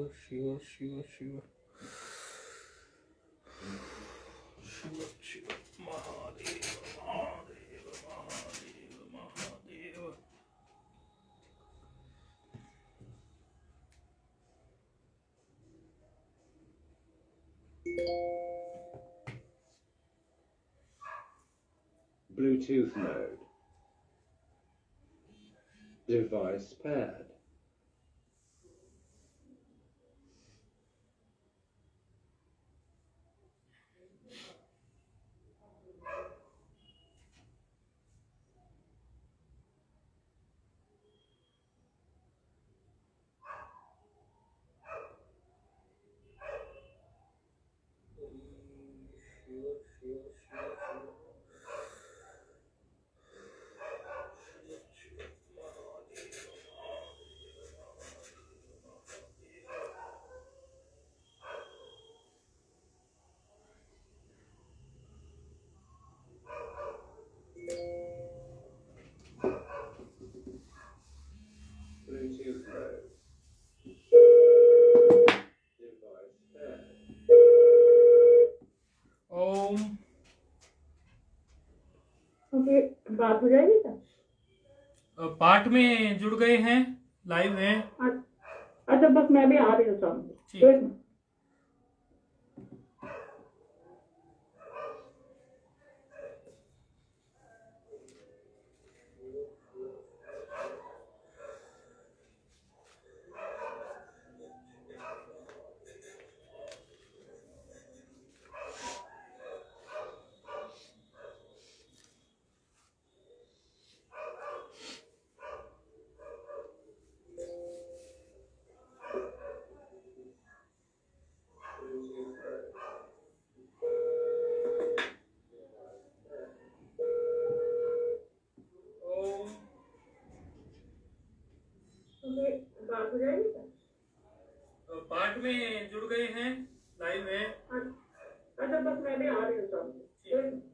Shiv Shiva Shiva Shiva Shiva Mahadev Mahadev Mahadev Mahadev. Bluetooth mode. Device paired. Bluetooth mode. Device paired. Om. Okay, बात हो जाएगी क्या? पाठ में जुड़ गए हैं, लाइव हैं। अच्छा, बस मैं भी आ रही हूँ सामने। ठीक। एक मिनट। ओके, बात हो जाएगी क्या? पाठ में जुड़ गए हैं, लाइव हैं। अच्छा, बस मैं भी आ रही हूँ सामने। एक मिनट।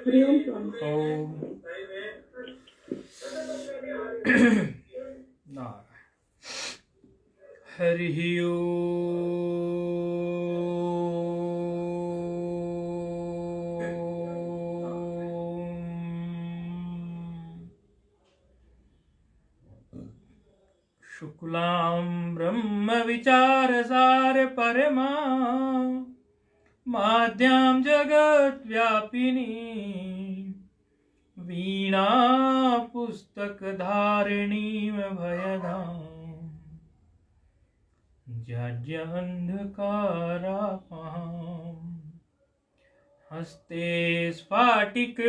हरिओम स्वामी। ओम नारायण। हरि ओम। शुक्लां ब्रह्म विचारसार परमा माद्यां जगद्व्यापिनी वीणा पुस्तकधारिणीं भयदां जड्यन्धकारापहाम् हस्ते स्फाटिकमालिकां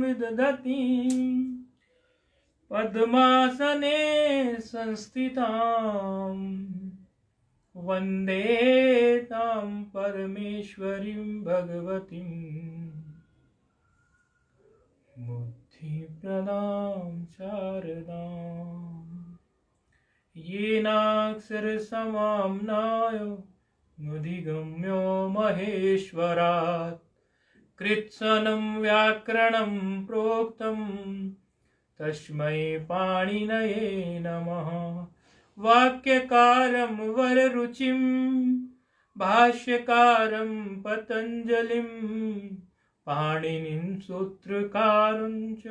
विदधतीं पद्मासने संस्थितां वन्दे तां परमेश्वरीं भगवतीं बुद्धिप्रदां शारदाम् येनाक्षरसमाम्नायो नुधिगम्यो महेश्वरात् कृत्स्नं व्याकरणं प्रोक्तं तस्मै पाणिनये नमः। वाक्यकारं वररुचिं भाष्यकारं पतञ्जलिं पाणिनिं सूत्रकारं च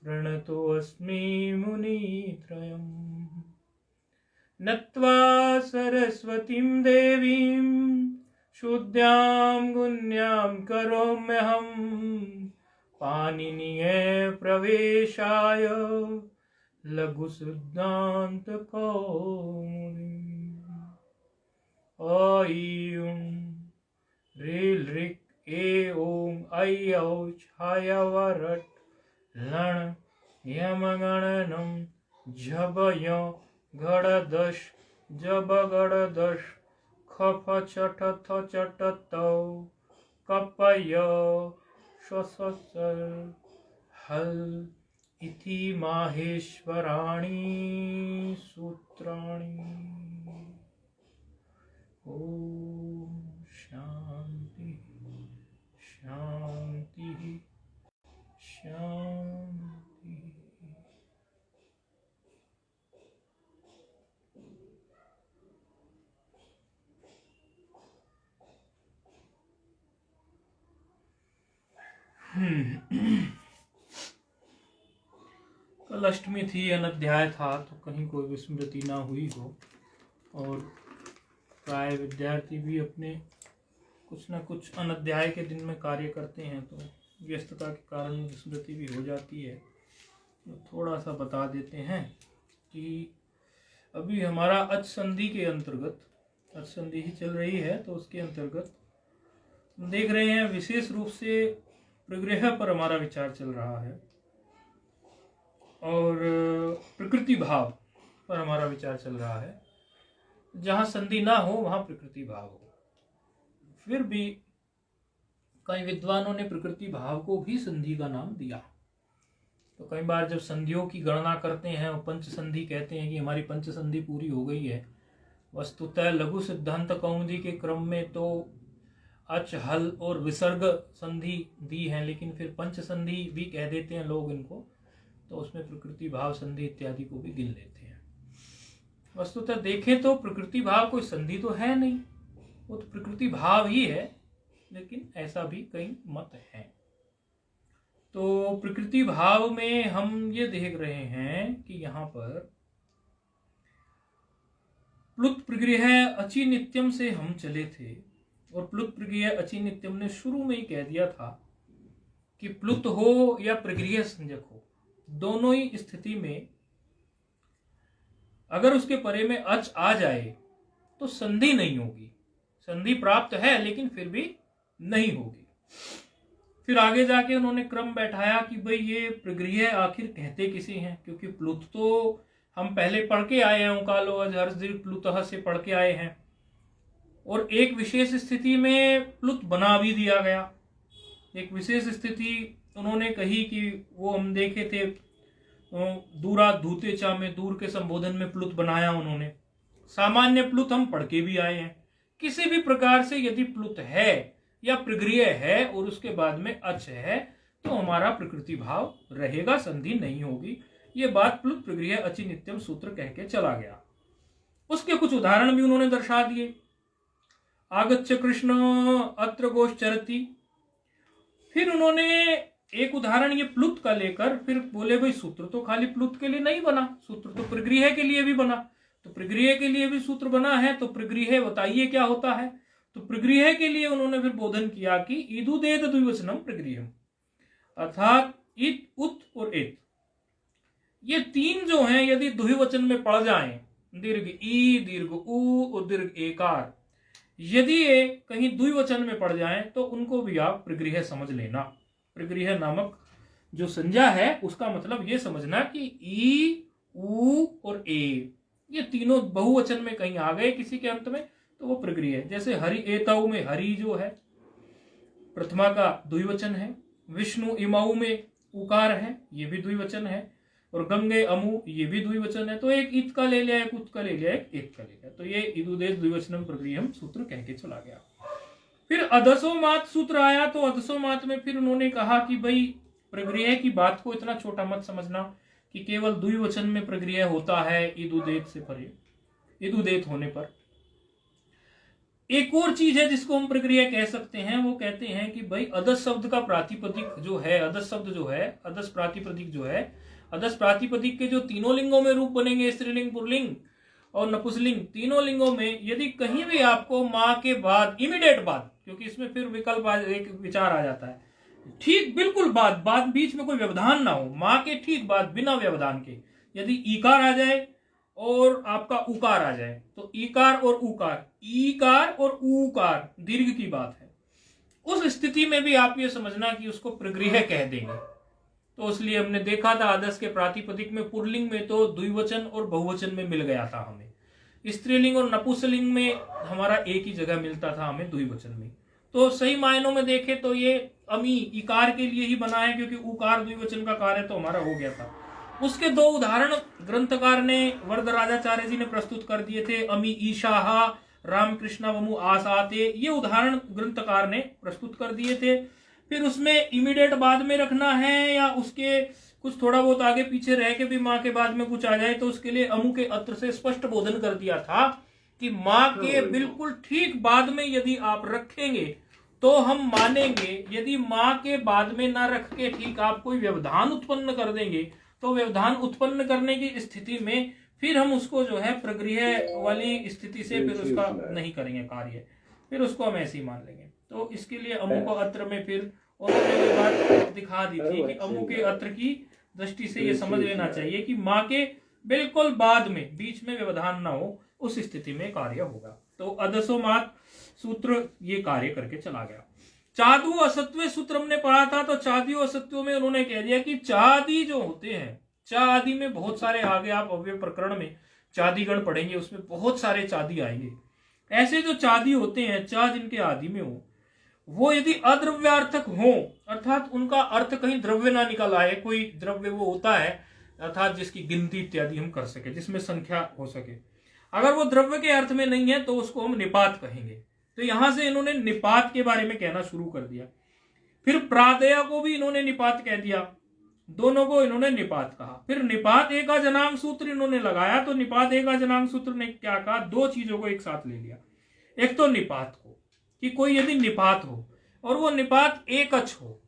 प्रणतोऽस्मि मुनित्रयम्। नत्वा सरस्वतीं देवीं शुद्धां गुण्यां करोम्यहं पाणिनीये प्रवेशाय लघुसिद्धान्तकौमुदीम्। यौ छायवरट लण यमगणनम झबयो गड़दश जब गड़दश खफ चट थ चट तौ कपय श्वसर हल इति माहेश्वराणि सूत्राणि। ओम शांति शांति शांति। कल अष्टमी थी, अनध्याय था, तो कहीं कोई विस्मृति ना हुई हो और प्राय विद्यार्थी भी अपने कुछ न कुछ अनध्याय के दिन में कार्य करते हैं, तो व्यस्तता के कारण विस्मृति भी हो जाती है। तो थोड़ा सा बता देते हैं कि अभी हमारा अच संधि के अंतर्गत, अच संधि ही चल रही है, तो उसके अंतर्गत हम देख रहे हैं विशेष रूप से प्रगृह पर हमारा विचार चल रहा है और प्रकृति भाव पर हमारा विचार चल रहा है। जहाँ संधि ना हो वहाँ प्रकृति भाव हो। फिर भी कई विद्वानों ने प्रकृति भाव को भी संधि का नाम दिया। तो कई बार जब संधियों की गणना करते हैं और पंच संधि कहते हैं कि हमारी पंच संधि पूरी हो गई है, वस्तुतः लघु सिद्धांत कौमुदी के क्रम में तो अच हल और विसर्ग संधि दी है, लेकिन फिर पंच संधि भी कह देते हैं लोग इनको, तो उसमें प्रकृति भाव संधि इत्यादि को भी गिन लेते हैं। वस्तुतः देखें तो प्रकृति भाव कोई संधि तो है नहीं, वो तो प्रकृति भाव ही है, लेकिन ऐसा भी कई मत हैं। तो प्रकृति भाव में हम ये देख रहे हैं कि यहाँ पर प्लुत प्रगृह अचि नित्यम से हम चले थे और प्लुत प्रगृह अचि नित्यम ने शुरू में ही कह दिया था कि प्लुत हो या प्रगृह संज्ञक हो, दोनों ही स्थिति में अगर उसके परे में अच आ जाए तो संधि नहीं होगी। संधि प्राप्त है लेकिन फिर भी नहीं होगी। फिर आगे जाके उन्होंने क्रम बैठाया कि भाई ये प्रगृह आखिर कहते किसे हैं, क्योंकि प्लुत तो हम पहले पढ़ के आए हैं, उकालो अजहर प्लुतः से पढ़ के आए हैं, और एक विशेष स्थिति में प्लुत बना भी दिया गया। एक विशेष स्थिति उन्होंने कही कि वो हम देखे थे, दूरा धूते चा में दूर के संबोधन में प्लुत बनाया उन्होंने। सामान्य प्लुत हम पढ़ के भी आए हैं। किसी भी प्रकार से यदि प्लुत है या प्रगृह है और उसके बाद में अच है तो हमारा प्रकृति भाव रहेगा, संधि नहीं होगी। ये बात प्लुत प्रगृह अचि नित्यम सूत्र कह के चला गया। उसके कुछ उदाहरण भी उन्होंने दर्शा दिए। आगच्छ कृष्ण अत्र गोश्चरति, फिर उन्होंने एक उदाहरण ये प्लुत का लेकर फिर बोले भाई सूत्र तो खाली प्लुत के लिए नहीं बना, सूत्र तो प्रगृह के लिए भी बना। तो प्रगृह के लिए भी सूत्र बना है, तो प्रगृह बताइए क्या होता है। तो प्रगृह के लिए उन्होंने फिर बोधन किया कि ईदुदेत द्विवचनम प्रगृहम, अर्थात इत उत और एत, ये तीन जो हैं यदि द्विवचन में पड़ जाएं, दीर्घ ई दीर्घ उ और दीर्घ एकार, यदि ये कहीं द्विवचन में पड़ जाएं तो उनको भी आप प्रगृह समझ लेना। प्रगृह नामक जो संज्ञा है उसका मतलब ये समझना कि ई उ और ए ये तीनों बहुवचन में कहीं आ गए किसी के अंत में तो वो प्रगृह है। जैसे हरि एताऊ में हरि जो है प्रथमा का द्विवचन है, विष्णु इमाऊ में उकार है ये भी द्विवचन है, और गंगे अमु ये भी द्विवचन है। तो एक इत का ले लिया, एक उत का ले लिया, एक एत का ले लिया, तो ये इदुदेश द्विवचनम प्रगृहम सूत्र कह के चला गया। फिर अधसोमात सूत्र आया, तो अधसोमात में फिर उन्होंने कहा कि भाई प्रगृह की बात को इतना छोटा मत समझना कि केवल द्विवचन में प्रगृह होता है इदुदेत से परे, इदुदेत होने पर। एक और चीज है जिसको हम प्रगृह कह सकते हैं, वो कहते हैं कि भाई अदस शब्द का प्रातिपदिक जो है, अदस शब्द जो है, अदस प्रातिपदिक जो है, अदस प्रातिपदिक के जो तीनों लिंगों में रूप बनेंगे, स्त्रीलिंग पुल्लिंग और नपुंसकलिंग, तीनों लिंगों में यदि कहीं भी आपको माँ के बाद इमीडिएट बाद, क्योंकि इसमें फिर विकल्प एक विचार आ जाता है, ठीक बिल्कुल बाद बीच में कोई व्यवधान ना हो, माँ के ठीक बाद बिना व्यवधान के यदि ईकार आ जाए और आपका उकार आ जाए, तो ईकार और उकार, ईकार और ऊकार दीर्घ की बात है, उस स्थिति में भी आप ये समझना कि उसको प्रगृह कह देंगे। तो इसलिए हमने देखा था आदर्श के प्रातिपदिक में पुल्लिंग में तो द्विवचन और बहुवचन में मिल गया था हमें, स्त्रीलिंग और नपुंसकलिंग में हमारा एक ही जगह मिलता था हमें द्विवचन में। तो सही मायनों में देखे तो ये अमी इकार के लिए ही बना है, क्योंकि उकार द्विवचन का कार्य तो हमारा हो गया था। उसके दो उदाहरण ग्रंथकार ने वरदराजाचार्य जी ने प्रस्तुत कर दिए थे, अमी ईशाहा रामकृष्ण वमु आसाते, ये उदाहरण ग्रंथकार ने प्रस्तुत कर दिए थे। फिर उसमें इमीडिएट बाद में रखना है या उसके कुछ थोड़ा बहुत आगे पीछे रह के भी माँ के बाद में कुछ आ जाए, तो उसके लिए अमु के अत्र से स्पष्ट बोधन कर दिया था कि माँ के बिल्कुल ठीक बाद में यदि आप रखेंगे तो हम मानेंगे, यदि माँ के बाद में ना रख के ठीक आप कोई व्यवधान उत्पन्न कर देंगे तो व्यवधान उत्पन्न करने की स्थिति में फिर हम उसको जो है प्रगृह वाली स्थिति से फिर उसका नहीं करेंगे कार्य, फिर उसको हम ऐसे ही मान लेंगे। तो इसके लिए अमु को अत्र में फिर उन्होंने ये बात दिखा दी थी कि अमु के अत्र की दृष्टि से ये समझ लेना चाहिए कि माँ के बिल्कुल बाद में बीच में व्यवधान ना हो, उस स्थिति में कार्य होगा। तो अदसोमात सूत्र ये कार्य करके चला गया। चादु असत्व सूत्र हमने पढ़ा था, तो चादियों असत्वों में उन्होंने कह दिया कि चादी जो होते हैं, चा आदि में बहुत सारे, आगे आप अव्यय प्रकरण में चादीगण पढ़ेंगे, उसमें बहुत सारे चादी आएंगे। ऐसे जो चादी होते हैं, चा जिनके आदि में हो, वो यदि अद्रव्यार्थक हो, अर्थात उनका अर्थ कहीं द्रव्य ना निकल आए, कोई द्रव्य वो होता है अर्थात जिसकी गिनती इत्यादि हम कर सके, जिसमें संख्या हो सके, अगर वो द्रव्य के अर्थ में नहीं है तो उसको हम निपात कहेंगे। तो यहां से इन्होंने निपात के बारे में कहना शुरू कर दिया। फिर प्रादया को भी इन्होंने निपात कह दिया, दोनों को इन्होंने निपात कहा। फिर निपात एका जनांग सूत्र इन्होंने लगाया, तो निपात एका जनांग सूत्र ने क्या कहा, दो चीजों को एक साथ ले लिया। एक तो निपात को कि कोई यदि निपात हो और वो निपात एक अच हो,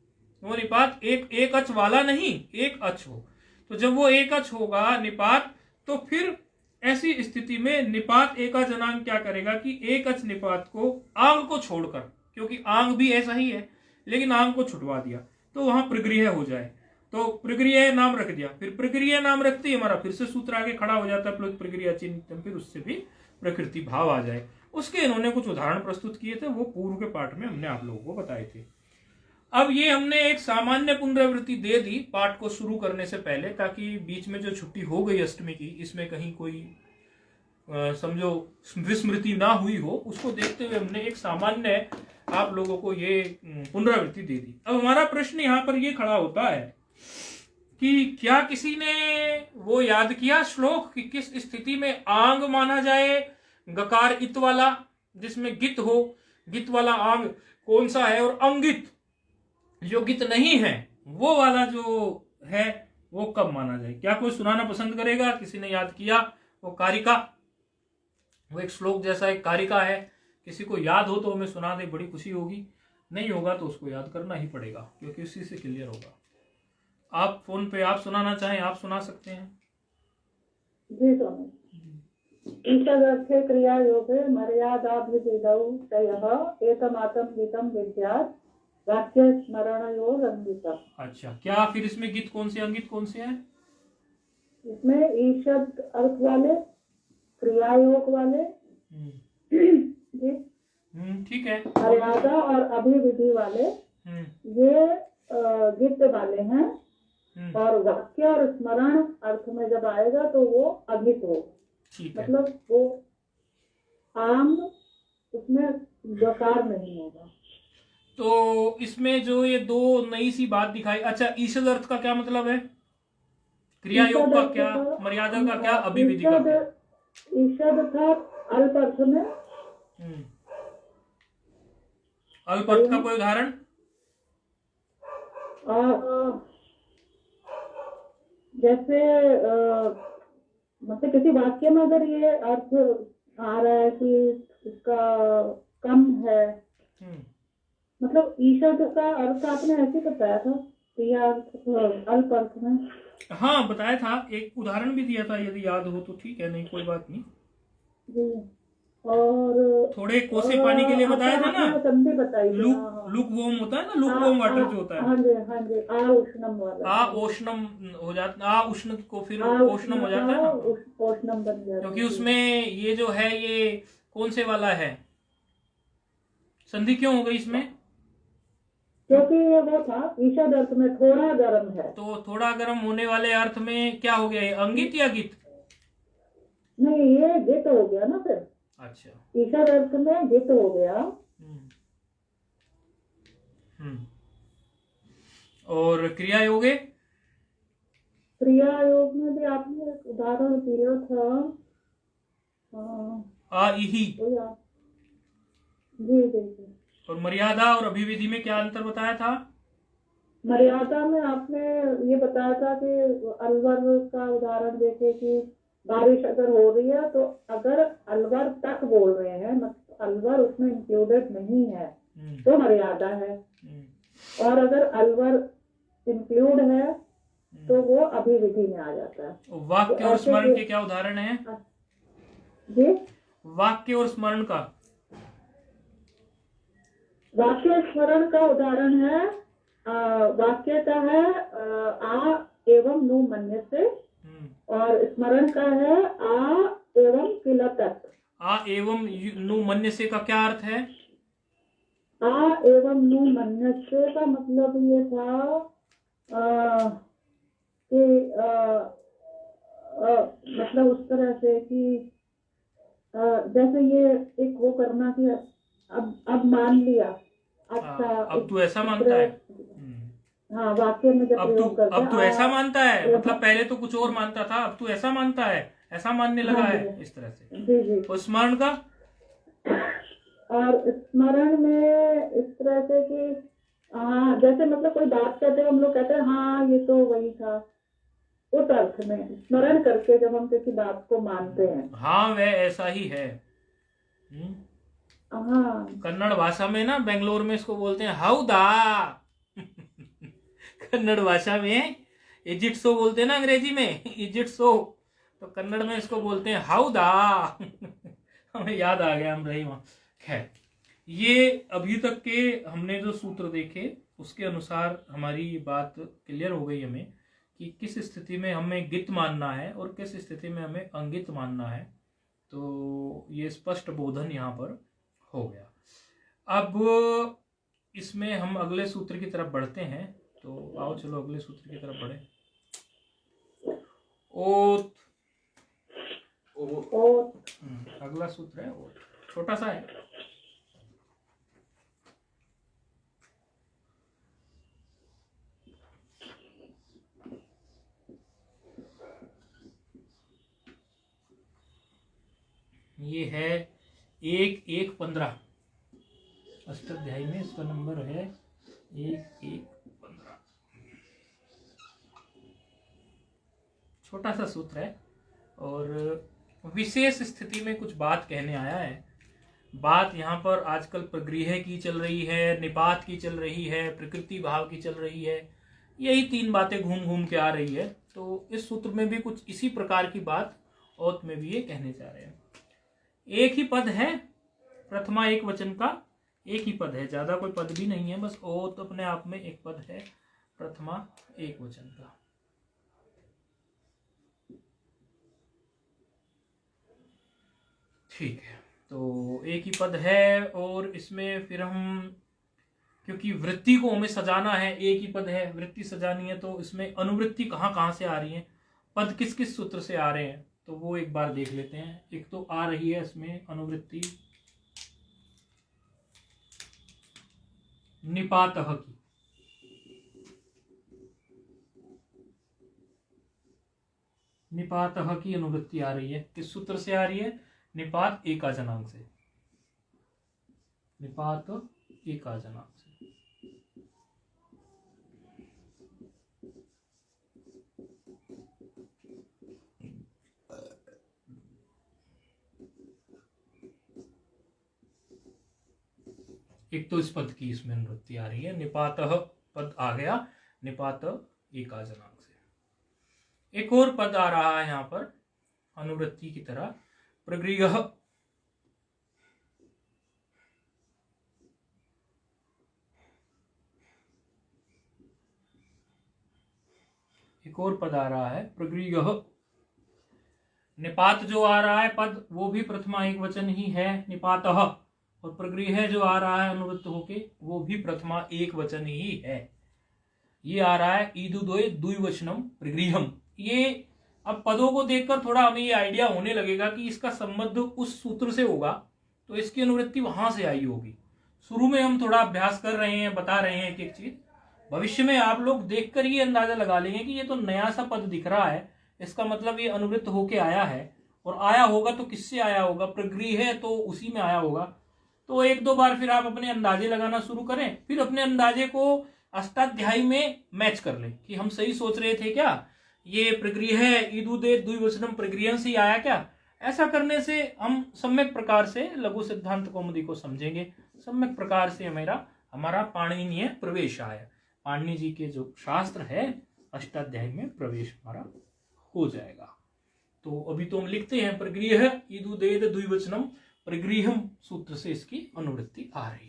वो निपात एक अच वाला नहीं, एक अच हो, तो जब वो एक अच होगा निपात, तो फिर ऐसी स्थिति में निपात एका जनांग क्या करेगा कि एक अच निपात को आंग को छोड़कर, क्योंकि आंग भी ऐसा ही है लेकिन आंग को छुटवा दिया तो वहां प्रगृह हो जाए, तो प्रगृह नाम रख दिया। फिर प्रगृह नाम रखते ही हमारा फिर से सूत्र आगे खड़ा हो जाता है, प्लुत प्रगृह चिन्ह, फिर उससे भी प्रकृति भाव आ जाए। उसके इन्होंने कुछ उदाहरण प्रस्तुत किए थे, वो पूर्व के पाठ में हमने आप लोगों को बताए थे। अब ये हमने एक सामान्य पुनरावृत्ति दे दी पाठ को शुरू करने से पहले, ताकि बीच में जो छुट्टी हो गई अष्टमी की, इसमें कहीं कोई समझो विस्मृति ना हुई हो, उसको देखते हुए हमने एक सामान्य आप लोगों को ये पुनरावृत्ति दे दी। अब हमारा प्रश्न यहाँ पर ये खड़ा होता है कि क्या किसी ने वो याद किया श्लोक कि किस स्थिति में आंग माना जाए गकार इत वाला, जिसमें गित हो, गित वाला आंग कौन सा है, और अंगित जो गित नहीं है वो वाला जो है वो कब माना जाए। क्या कोई सुनाना पसंद करेगा? किसी ने याद किया? वो कारिका, वो एक श्लोक जैसा एक कारिका है, किसी को याद हो तो हमें सुना दे, बड़ी खुशी होगी। नहीं होगा तो उसको याद करना ही पड़ेगा, क्योंकि उसी से क्लियर होगा। आप फोन पे आप सुनाना चाहें आप सुना सकते हैं। जी स्वामी। ईषदर्थे क्रिया योगे मर्यादाभिविधौ तयः एतमातं गीतं विद्यात् वाक्य स्मरणयोः रंगिता। अच्छा, क्या फिर इसमें गीत कौन से, अंगित कौन से हैं? इसमें ईषद अर्थ वाले, क्रिया योग वाले, जी ठीक है, मर्यादा और अभिविधि वाले ये गीत वाले हैं, और वाक्य और स्मरण अर्थ में जब आएगा तो वो अभित हो, मतलब वो आम उसमें गकार नहीं होगा। तो इसमें जो ये दो नई सी बात दिखाई, अच्छा ईषद अर्थ का क्या मतलब है, क्रिया योग का क्या, मर्यादा का क्या, अभिविधि का क्या? ईषद था अल्प अर्थ में। अल्प अर्थ का कोई उदाहरण? जैसे मतलब किसी वाक्य में अगर ये अर्थ आ रहा है कि इसका कम है, मतलब ईषद का अर्थ आपने ऐसे बताया था, क्रिया अल्प अर्थ में। हाँ बताया था, एक उदाहरण भी दिया था, यदि याद हो तो ठीक है, नहीं कोई बात नहीं जी। और थोड़े कोसे पानी के लिए बताया था ना, संधि बताई, लुक वोम होता है ना, लुक वोम वाटर जो होता है, हाँ जी हाँ जी, आ उष्णम वाला, आ उष्णम हो जाता, आ उष्ण को फिर उष्णम हो जाता है ना, उष्णम बन जाता है, क्योंकि उसमें ये जो है ये कौन से वाला है, संधि क्यों हो गई इसमें? क्योंकि ये वो था ईषद अर्थ में थोड़ा गर्म है। तो थोड़ा गर्म होने वाले अर्थ में क्या हो गया, ये अंगित या गित? नहीं, ये गित हो गया ना फिर। अच्छा, ईषद अर्थ में गित हो गया। और क्रिया योगे? क्रिया योग में भी आपने एक उदाहरण दिया था। इही। जी जी जी। और मर्यादा और अभिविधि में क्या अंतर बताया था? मर्यादा में आपने ये बताया था कि अलवर का उदाहरण देके कि बारिश अगर हो रही है तो अगर अलवर तक बोल रहे हैं, मतलब अलवर उसमें इंक्लूडेड नहीं है तो मर्यादा है, और अगर अलवर इंक्लूड है तो वो अभिविधि में आ जाता है। वाक्य और स्मरण के क्या उदाहरण है जी? वाक्य और स्मरण का? वाक्य स्मरण का उदाहरण है, वाक्य का है आ एवं नु मन्य से, और स्मरण का है आ एवं किल तत्। आ एवं नु मन्य से का क्या अर्थ है? आ एवं नु मन्य से का मतलब ये था कि मतलब उस तरह से कि जैसे ये एक वो करना कि अब मान लिया। अच्छा, अब तू ऐसा मानता है? हाँ, वाक्य में जब प्रयोग करते हैं अब तू ऐसा मानता है, मतलब पहले तो कुछ और मानता था, अब तू ऐसा मानता है, ऐसा मानने लगा है, इस तरह से। जी जी। और स्मरण का? और स्मरण में इस तरह से कि जैसे मतलब कोई बात कहते हैं, हम लोग कहते हैं हाँ ये तो वही था, उस अर्थ में स्मरण करके जब हम किसी बात को मानते हैं। हाँ, वह ऐसा ही है। हाँ, कन्नड़ भाषा में ना, बेंगलोर में इसको बोलते हैं हाउदा। कन्नड़ भाषा में इजिट्सो बोलते हैं ना, अंग्रेजी में इजिट्सो, तो कन्नड़ में इसको बोलते हैं हाउदा। हमें याद आ गया, हम रही वहां। खैर, ये अभी तक के हमने जो सूत्र देखे उसके अनुसार हमारी बात क्लियर हो गई हमें कि किस स्थिति में हमें गित मानना है और किस स्थिति में हमें अंगित मानना है। तो ये स्पष्ट बोधन यहाँ पर हो गया। अब इसमें हम अगले सूत्र की तरफ बढ़ते हैं, तो आओ चलो अगले सूत्र की तरफ बढ़े। ओत। अगला सूत्र है ओत, छोटा सा है। ये है 1:1:15 अष्टाध्यायी में, इसका नंबर है 1:1:15। छोटा सा सूत्र है और विशेष स्थिति में कुछ बात कहने आया है। बात यहाँ पर आजकल प्रगृह की चल रही है, निपात की चल रही है, प्रकृति भाव की चल रही है, यही 3 बातें घूम घूम के आ रही है। तो इस सूत्र में भी कुछ इसी प्रकार की बात ओत में भी ये कहने जा रहे हैं। एक ही पद है, प्रथमा एक वचन का एक ही पद है, ज्यादा कोई पद भी नहीं है, बस ओत अपने आप में एक पद है, प्रथमा एक वचन का। ठीक है, तो एक ही पद है और इसमें फिर हम, क्योंकि वृत्ति को हमें सजाना है, एक ही पद है, वृत्ति सजानी है, तो इसमें अनुवृत्ति कहाँ कहाँ से आ रही है, पद किस किस सूत्र से आ रहे हैं, तो वो एक बार देख लेते हैं। एक तो आ रही है इसमें अनुवृत्ति निपातः की, निपातः की अनुवृत्ति आ रही है। किस सूत्र से आ रही है? निपात एकाजनांक से, निपात एकाजनांक से। एक तो इस पद की इसमें अनुवृत्ति आ रही है, निपातः पद आ गया, निपात एकाजनांक से। एक और पद आ रहा है यहाँ पर अनुवृत्ति की तरह, प्रगृह। एक और पद आ रहा है प्रगृह। निपात जो आ रहा है पद, वो भी प्रथमा एक वचन ही है, निपातः, और प्रगृह जो आ रहा है अनुवृत्त होके वो भी प्रथमा एक वचन ही है। ये आ रहा है ईदुद्वय द्विवचनम प्रगृहम। ये अब पदों को देखकर थोड़ा हमें ये आइडिया होने लगेगा कि इसका संबंध उस सूत्र से होगा, तो इसकी अनुवृत्ति वहां से आई होगी। शुरू में हम थोड़ा अभ्यास कर रहे हैं, बता रहे हैं एक एक चीज। भविष्य में आप लोग देखकर ये अंदाजा लगा लेंगे कि ये तो नया सा पद दिख रहा है, इसका मतलब ये अनुवृत्त होके आया है, और आया होगा तो किससे आया होगा, प्रगृह है तो उसी में आया होगा। तो एक दो बार फिर आप अपने अंदाजे लगाना शुरू करें, फिर अपने अंदाजे को अष्टाध्यायी में मैच कर लें कि हम सही सोच रहे थे क्या, ये प्रगृह ईदुदे द्विवचनम प्रगृहन से आया क्या। ऐसा करने से हम सम्यक प्रकार से लघु सिद्धांत कौमुदी को समझेंगे, सम्यक प्रकार से हमारा पाणिनीय प्रवेश आया, पाणिनि जी के जो शास्त्र है अष्टाध्यायी में प्रवेश हमारा हो जाएगा। तो अभी तो हम लिखते हैं प्रगृह ईदुदेद द्विवचनम प्रगृहम सूत्र से इसकी अनुवृत्ति आ रही है।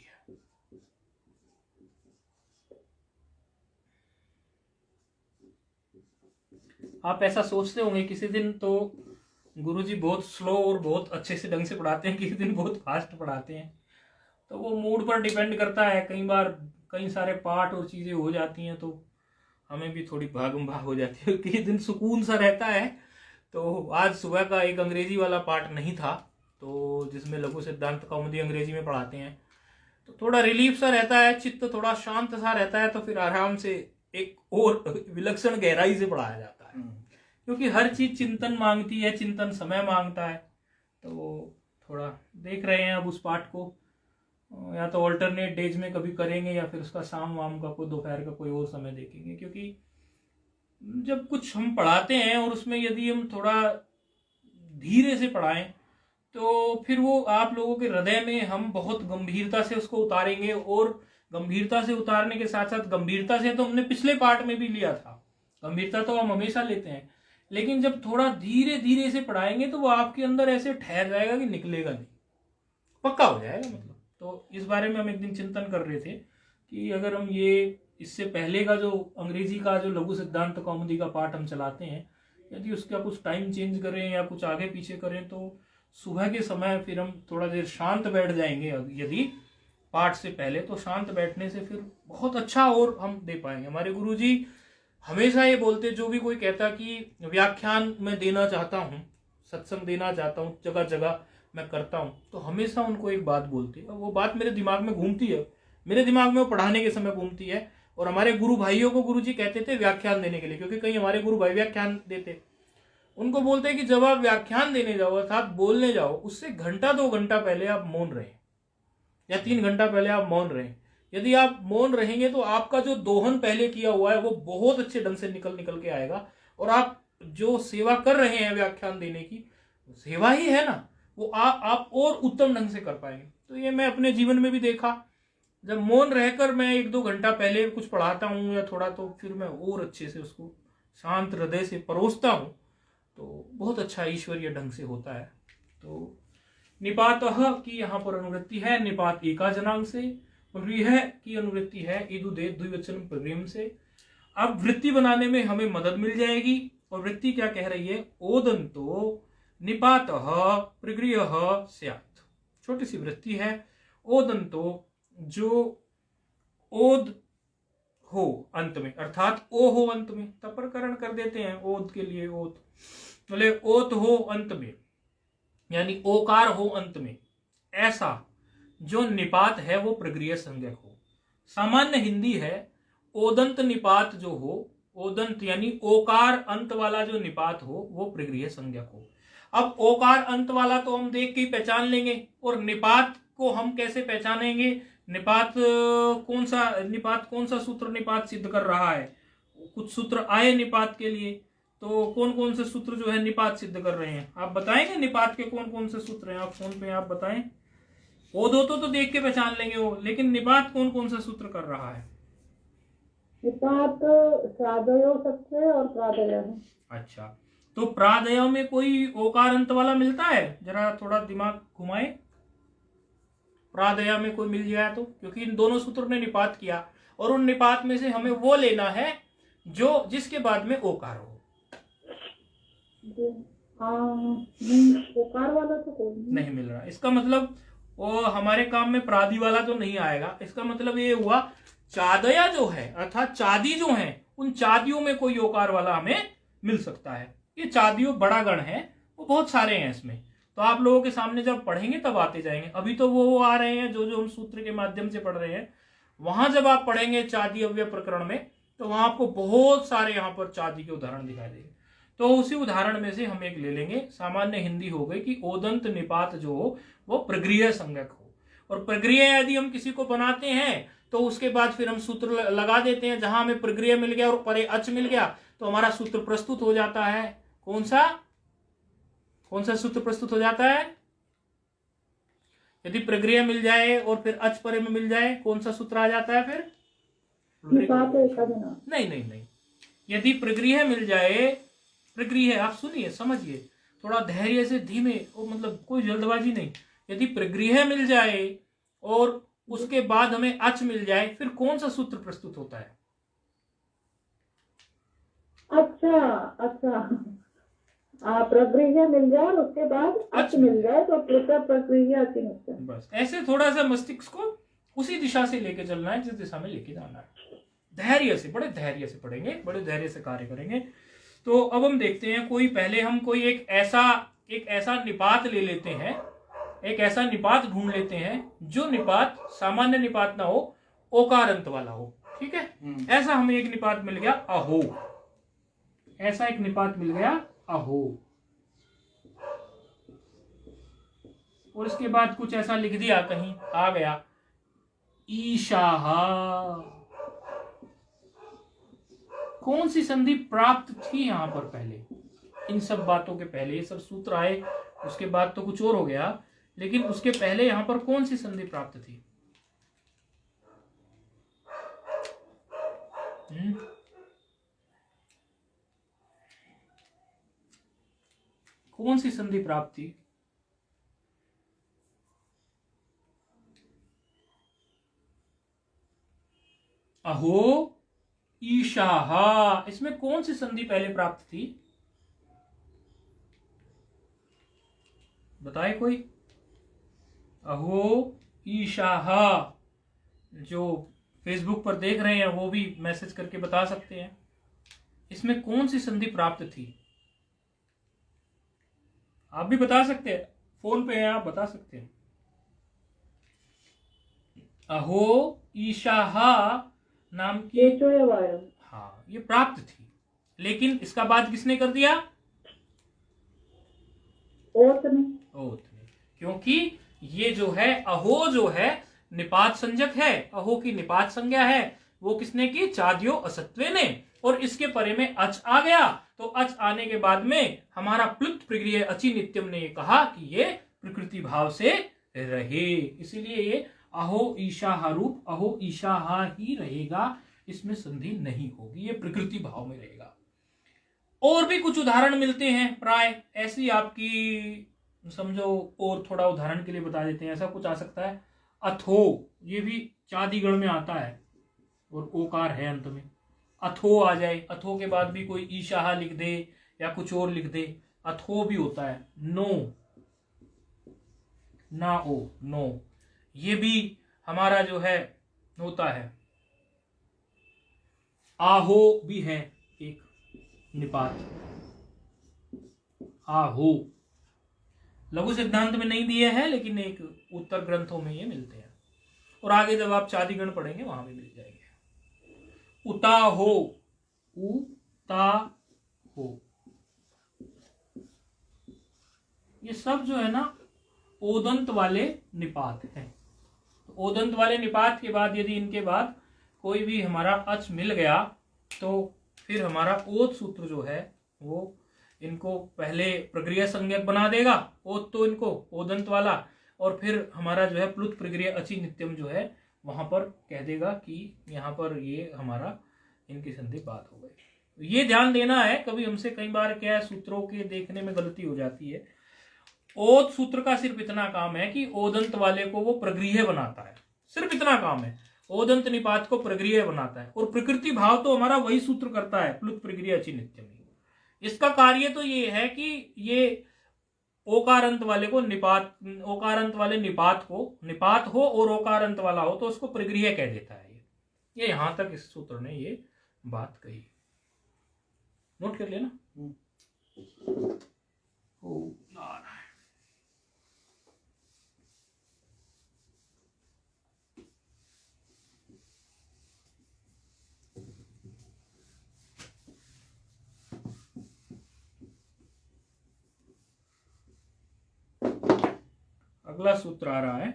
आप ऐसा सोचते होंगे किसी दिन तो गुरुजी बहुत स्लो और बहुत अच्छे से ढंग से पढ़ाते हैं, किसी दिन बहुत फास्ट पढ़ाते हैं, तो वो मूड पर डिपेंड करता है। कई बार कई सारे पाठ और चीजें हो जाती हैं तो हमें भी थोड़ी भागम भाग हो जाती है, किसी दिन सुकून सा रहता है। तो आज सुबह का एक अंग्रेजी वाला पाठ नहीं था, तो जिसमें लघु सिद्धांत कौमुदी अंग्रेजी में पढ़ाते हैं, तो थोड़ा रिलीफ सा रहता है, चित्त थोड़ा शांत सा रहता है, तो फिर आराम से एक और विलक्षण गहराई से पढ़ाया जाता है। क्योंकि हर चीज चिंतन मांगती है, चिंतन समय मांगता है। तो थोड़ा देख रहे हैं अब उस पाठ को, या तो ऑल्टरनेट डेज में कभी करेंगे या फिर उसका शाम वाम का कोई दोपहर का कोई और समय देखेंगे। क्योंकि जब कुछ हम पढ़ाते हैं और उसमें यदि हम थोड़ा धीरे से पढ़ाएं तो फिर वो आप लोगों के हृदय में हम बहुत गंभीरता से उसको उतारेंगे, और गंभीरता से उतारने के साथ साथ गंभीरता से तो हमने पिछले पार्ट में भी लिया था, गंभीरता तो हम हमेशा लेते हैं, लेकिन जब थोड़ा धीरे धीरे से पढ़ाएंगे तो वो आपके अंदर ऐसे ठहर जाएगा कि निकलेगा नहीं, पक्का हो जाएगा मतलब। तो इस बारे में हम एक दिन चिंतन कर रहे थे कि अगर हम ये इससे पहले का जो अंग्रेजी का जो लघु सिद्धांत कौमुदी का पाठ हम चलाते हैं, यदि उसका कुछ टाइम चेंज करें या कुछ आगे पीछे करें तो सुबह के समय फिर हम थोड़ा देर शांत बैठ जाएंगे। यदि पाठ से पहले तो शांत बैठने से फिर बहुत अच्छा और हम दे पाएंगे। हमारे गुरुजी हमेशा ये बोलते, जो भी कोई कहता कि व्याख्यान में देना चाहता हूँ, सत्संग देना चाहता हूँ, जगह जगह मैं करता हूँ, तो हमेशा उनको एक बात बोलती है, वो बात मेरे दिमाग में घूमती है, मेरे दिमाग में वो पढ़ाने के समय घूमती है। और हमारे गुरु भाइयों को गुरुजी कहते थे व्याख्यान देने के लिए, क्योंकि कई हमारे गुरु भाई व्याख्यान देते, उनको बोलते हैं कि जब आप व्याख्यान देने जाओ अर्थात बोलने जाओ, उससे घंटा 2 घंटा पहले आप मौन रहें या 3 घंटा पहले आप मौन रहें। यदि आप मौन रहेंगे तो आपका जो दोहन पहले किया हुआ है वो बहुत अच्छे ढंग से निकल के आएगा, और आप जो सेवा कर रहे हैं व्याख्यान देने की, सेवा ही है ना, वो आप और उत्तम ढंग से कर पाएंगे। तो ये मैं अपने जीवन में भी देखा, जब मौन रहकर मैं 1-2 घंटा पहले कुछ पढ़ाता हूँ या थोड़ा, तो फिर मैं और अच्छे से उसको शांत हृदय से परोसता हूँ, तो बहुत अच्छा ईश्वरीय ढंग से होता है। तो निपातः की यहाँ पर अनुवृत्ति है निपात एका जनांग से, प्रगृह की अनुवृत्ति है ईदुदे द्विवचन प्रगृहम से। अब वृत्ति बनाने में हमें मदद मिल जाएगी, और वृत्ति क्या कह रही है, ओदंतो निपातः प्रगृह स्यात्। छोटी सी वृत्ति है, ओदंतो जो ओद हो अंत में, अर्थात ओ हो अंत में, तपरकरण कर देते हैं ओद के लिए, ओत बोले ओत हो अंत में, यानी ओकार हो अंत में, ऐसा जो निपात है वो प्रगृह संज्ञक हो। सामान्य हिंदी है ओदंत निपात जो हो, ओदंत यानी ओकार अंत वाला जो निपात हो वो प्रगृह संज्ञक हो। अब ओकार अंत वाला तो हम देख के ही पहचान लेंगे, और निपात को हम कैसे पहचानेंगे, निपात कौन सा सूत्र निपात सिद्ध कर रहा है। कुछ सूत्र आए निपात के लिए, तो कौन कौन से सूत्र जो है निपात सिद्ध कर रहे हैं, आप बताएंगे निपात के कौन कौन से सूत्र हैं, आप फोन पे आप बताएं। ओद हो तो देख के पहचान लेंगे वो, लेकिन निपात कौन कौन सा सूत्र कर रहा है। निपात प्रादय हो सकते हैं और प्रादय है। अच्छा, तो प्रादय में कोई ओकार अंत वाला मिलता है, जरा थोड़ा दिमाग घुमाए, प्रादय में कोई मिल जाए तो, क्योंकि इन दोनों सूत्रों ने निपात किया, और उन निपात में से हमें वो लेना है जो जिसके बाद में ओकार हो। नहीं, ओकार वाला तो कोई नहीं मिल रहा। इसका मतलब और हमारे काम में प्रादि वाला तो नहीं आएगा। इसका मतलब ये हुआ चादया जो है अर्थात चादी जो है उन चादियों में कोई ओकार वाला हमें मिल सकता है। ये चादियों बड़ा गण है, वो बहुत सारे हैं इसमें, तो आप लोगों के सामने जब पढ़ेंगे तब आते जाएंगे। अभी तो वो आ रहे हैं जो हम सूत्र के माध्यम से पढ़ रहे हैं। वहां जब आप पढ़ेंगे चादी अव्यय प्रकरण में तो वहां आपको बहुत सारे यहाँ पर चादी के उदाहरण दिखाई देंगे। तो उसी उदाहरण में से हम एक ले लेंगे। सामान्य हिंदी हो गई कि ओदंत निपात जो हो वो प्रगृह्य संज्ञक हो, और प्रगृह्य यदि हम किसी को बनाते हैं तो उसके बाद फिर हम सूत्र लगा देते हैं। जहां हमें प्रगृह्य मिल गया और परे अच मिल गया तो हमारा सूत्र प्रस्तुत हो जाता है। कौन सा सूत्र प्रस्तुत हो जाता है? यदि प्रगृह्य मिल जाए और फिर अच परे में मिल जाए कौन सा सूत्र आ जाता है फिर? नहीं, यदि प्रगृह्य मिल जाए, प्रगृह्य आप सुनिए समझिए थोड़ा धैर्य से, धीमे, मतलब कोई जल्दबाजी नहीं। यदि प्रगृह्य मिल जाए और उसके बाद हमें अच मिल जाए फिर कौन सा सूत्र प्रस्तुत होता है? अच्छा प्रगृह्य मिल जाए और उसके बाद अच मिल जाए तो प्रक्रिया बस ऐसे थोड़ा सा मस्तिष्क को उसी दिशा से लेके चलना है जिस दिशा में लेके जाना है। धैर्य से, बड़े धैर्य से पढ़ेंगे, बड़े धैर्य से कार्य करेंगे। तो अब हम देखते हैं पहले हम कोई एक ऐसा निपात ले लेते हैं, एक ऐसा निपात ढूंढ लेते हैं जो निपात सामान्य निपात ना हो, ओकार अंत वाला हो। ठीक है, ऐसा हमें एक निपात मिल गया अहो, ऐसा एक निपात मिल गया अहो, और इसके बाद कुछ ऐसा लिख दिया, कहीं आ गया ईशाहा। कौन सी संधि प्राप्त थी यहां पर पहले? इन सब बातों के पहले, ये सब सूत्र आए उसके बाद तो कुछ और हो गया, लेकिन उसके पहले यहां पर कौन सी संधि प्राप्त थी? कौन सी संधि प्राप्त थी? अहो ईशाहा, इसमें कौन सी संधि पहले प्राप्त थी? बताए कोई? अहो ईशाहा, जो फेसबुक पर देख रहे हैं वो भी मैसेज करके बता सकते हैं इसमें कौन सी संधि प्राप्त थी। आप भी बता सकते हैं, फोन पे हैं आप बता सकते हैं। अहो ईशाहा नाम की, हाँ ये प्राप्त थी, लेकिन इसका बाद किसने कर दिया? ओत ने, क्योंकि ये जो है अहो जो है निपात संज्ञक है, अहो की निपात संज्ञा है, वो किसने की? चाद्यो असत्वे ने, और इसके परे में अच आ गया, तो अच आने के बाद में हमारा प्लुत प्रगृह्य अचि नित्यम ने कहा कि ये प्रकृति भाव से रहे, इसीलिए ये अहो ईशाहा रूप अहो ईशाहा ही रहेगा, इसमें संधि नहीं होगी, ये प्रकृति भाव में रहेगा। और भी कुछ उदाहरण मिलते हैं प्राय ऐसी, आपकी समझो और थोड़ा उदाहरण के लिए बता देते हैं। ऐसा कुछ आ सकता है अथो, ये भी चादिगण में आता है और ओकार है अंत में, अथो आ जाए, अथो के बाद भी कोई ईशाहा लिख दे या कुछ और लिख दे, अथो भी होता है। नो, ना ओ, नो, ये भी हमारा जो है होता है। आहो भी है एक निपात, आहो लघु सिद्धांत में नहीं दिए हैं लेकिन एक उत्तर ग्रंथों में ये मिलते हैं, और आगे जब आप चादिगण पढ़ेंगे वहां भी मिल जाएंगे। उता हो, उता हो, ये सब जो है ना ओदंत वाले निपात हैं। तो ओदंत वाले निपात के बाद यदि इनके बाद कोई भी हमारा अच मिल गया तो फिर हमारा ओद सूत्र जो है वो इनको पहले प्रक्रिया संज्ञक बना देगा, ओद तो इनको ओदंत वाला, और फिर हमारा जो है प्लुत प्रक्रिया अचि नित्यम जो है वहां पर कह देगा कि यहाँ पर ये हमारा इनकी संधि बात हो गई। ये ध्यान देना है, कभी हमसे कई बार क्या है सूत्रों के देखने में गलती हो जाती है। ओद सूत्र का सिर्फ इतना काम है कि ओदंत वाले को वो प्रगृह्य बनाता है, सिर्फ इतना काम है, ओदंत निपात को प्रगृह्य बनाता है, और प्रकृति भाव तो हमारा वही सूत्र करता है, प्लुत प्रक्रिया अचि नित्यम। इसका कार्य तो ये है कि ये ओकारांत वाले को निपात, ओकारांत वाले निपात हो और ओकारांत वाला हो तो उसको प्रगृह्य कह देता है। ये यहां तक इस सूत्र ने ये बात कही, नोट कर लेना। अगला सूत्र आ रहा है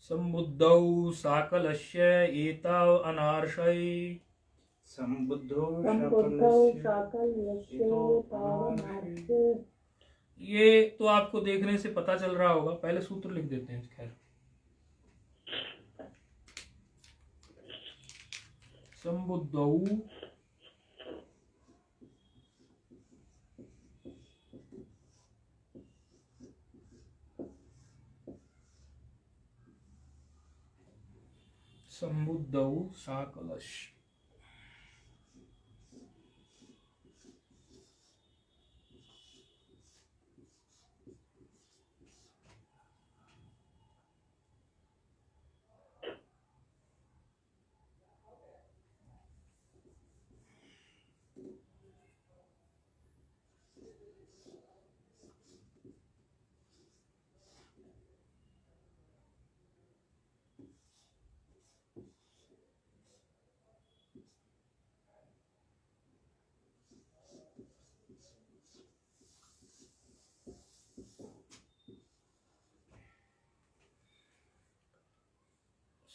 संबुद्धौ साकलस्य एताव अनार्षै। संबुद्धो साकल्यस्य तावनार्षे। ये तो आपको देखने से पता चल रहा होगा, पहले सूत्र लिख देते हैं। खैर, संबुद्धौ संबुद्धौ साकलस्य।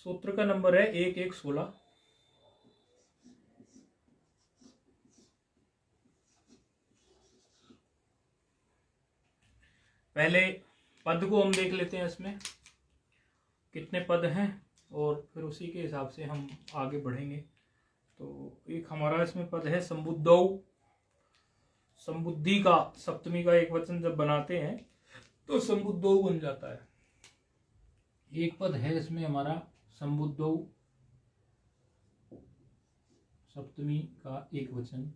सूत्र का नंबर है 1116। पहले पद को हम देख लेते हैं, इसमें कितने पद हैं और फिर उसी के हिसाब से हम आगे बढ़ेंगे। तो एक हमारा इसमें पद है संबुद्धौ। संबुद्धि का सप्तमी का एक वचन जब बनाते हैं तो संबुद्धौ बन जाता है। एक पद है इसमें हमारा संबुद्धौ सप्तमी का एक वचन।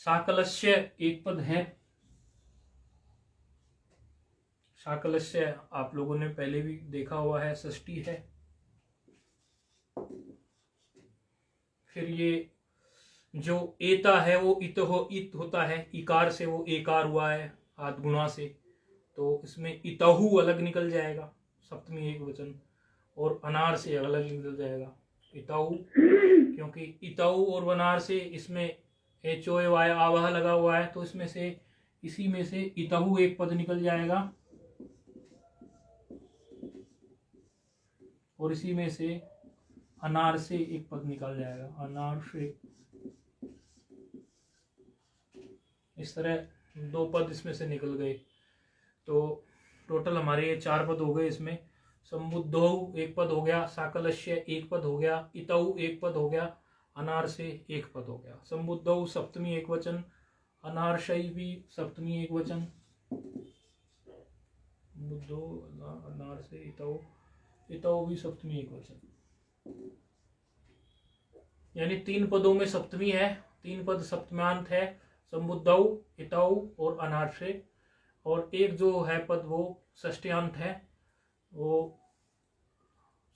साकलस्य एक पद है। साकलस्य आप लोगों ने पहले भी देखा हुआ है, षष्ठी है। फिर ये जो एता है वो इत होता है, इकार से वो एकार हुआ है आद्गुणा से, तो इसमें इतहु अलग निकल जाएगा सप्तमी एक वचन, और अनार से अलग निकल जाएगा इतहु, क्योंकि इतहु और वनार से इसमें एचो वाय आवाह लगा हुआ है, तो इसमें से इसी में से इतहु एक पद निकल जाएगा और इसी में से अनार से एक पद निकल जाएगा, अनार से। इस तरह दो पद इसमें से निकल गए, तो टोटल हमारे ये 4 पद हो गए। इसमें संबुद्धौ एक पद हो गया, साकलस्य एक पद हो गया, इतौ एक पद हो गया, अनार से एक पद हो गया। संबुद्धौ सप्तमी एक वचन, अनारशय भी सप्तमी एक वचन, बुद्धौ अनार से इतौ भी सप्तमी एक वचन। यानी 3 पदों में सप्तमी है, 3 पद सप्तमांत है, संबुद्धौ, इतौ और अनार से, और एक जो है पद वो षष्ट्यांत है, वो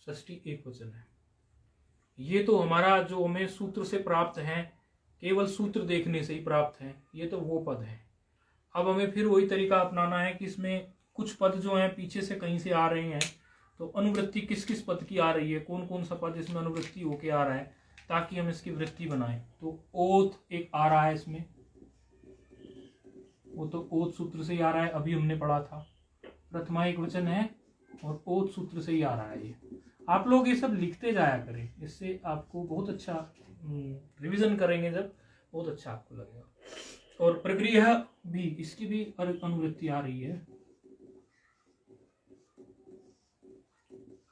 षष्ठी एक वचन है। ये तो हमारा जो हमें सूत्र से प्राप्त है, केवल सूत्र देखने से ही प्राप्त है, ये तो वो पद है। अब हमें फिर वही तरीका अपनाना है कि इसमें कुछ पद जो हैं पीछे से कहीं से आ रहे हैं, तो अनुवृत्ति किस किस पद की आ रही है, कौन कौन सा पद इसमें अनुवृत्ति होके आ रहा है, ताकि हम इसकी वृत्ति बनाएं। तो ओथ एक आ रहा है इसमें, वो तो ओथ सूत्र से ही आ रहा है, अभी हमने पढ़ा था। प्रथमा एक वचन है और ओथ सूत्र से ही आ रहा है। ये आप लोग ये सब लिखते जाया करें, इससे आपको बहुत अच्छा रिवीजन करेंगे जब, बहुत अच्छा आपको लगेगा। और प्रक्रिया भी, इसकी भी अनुवृत्ति आ रही है,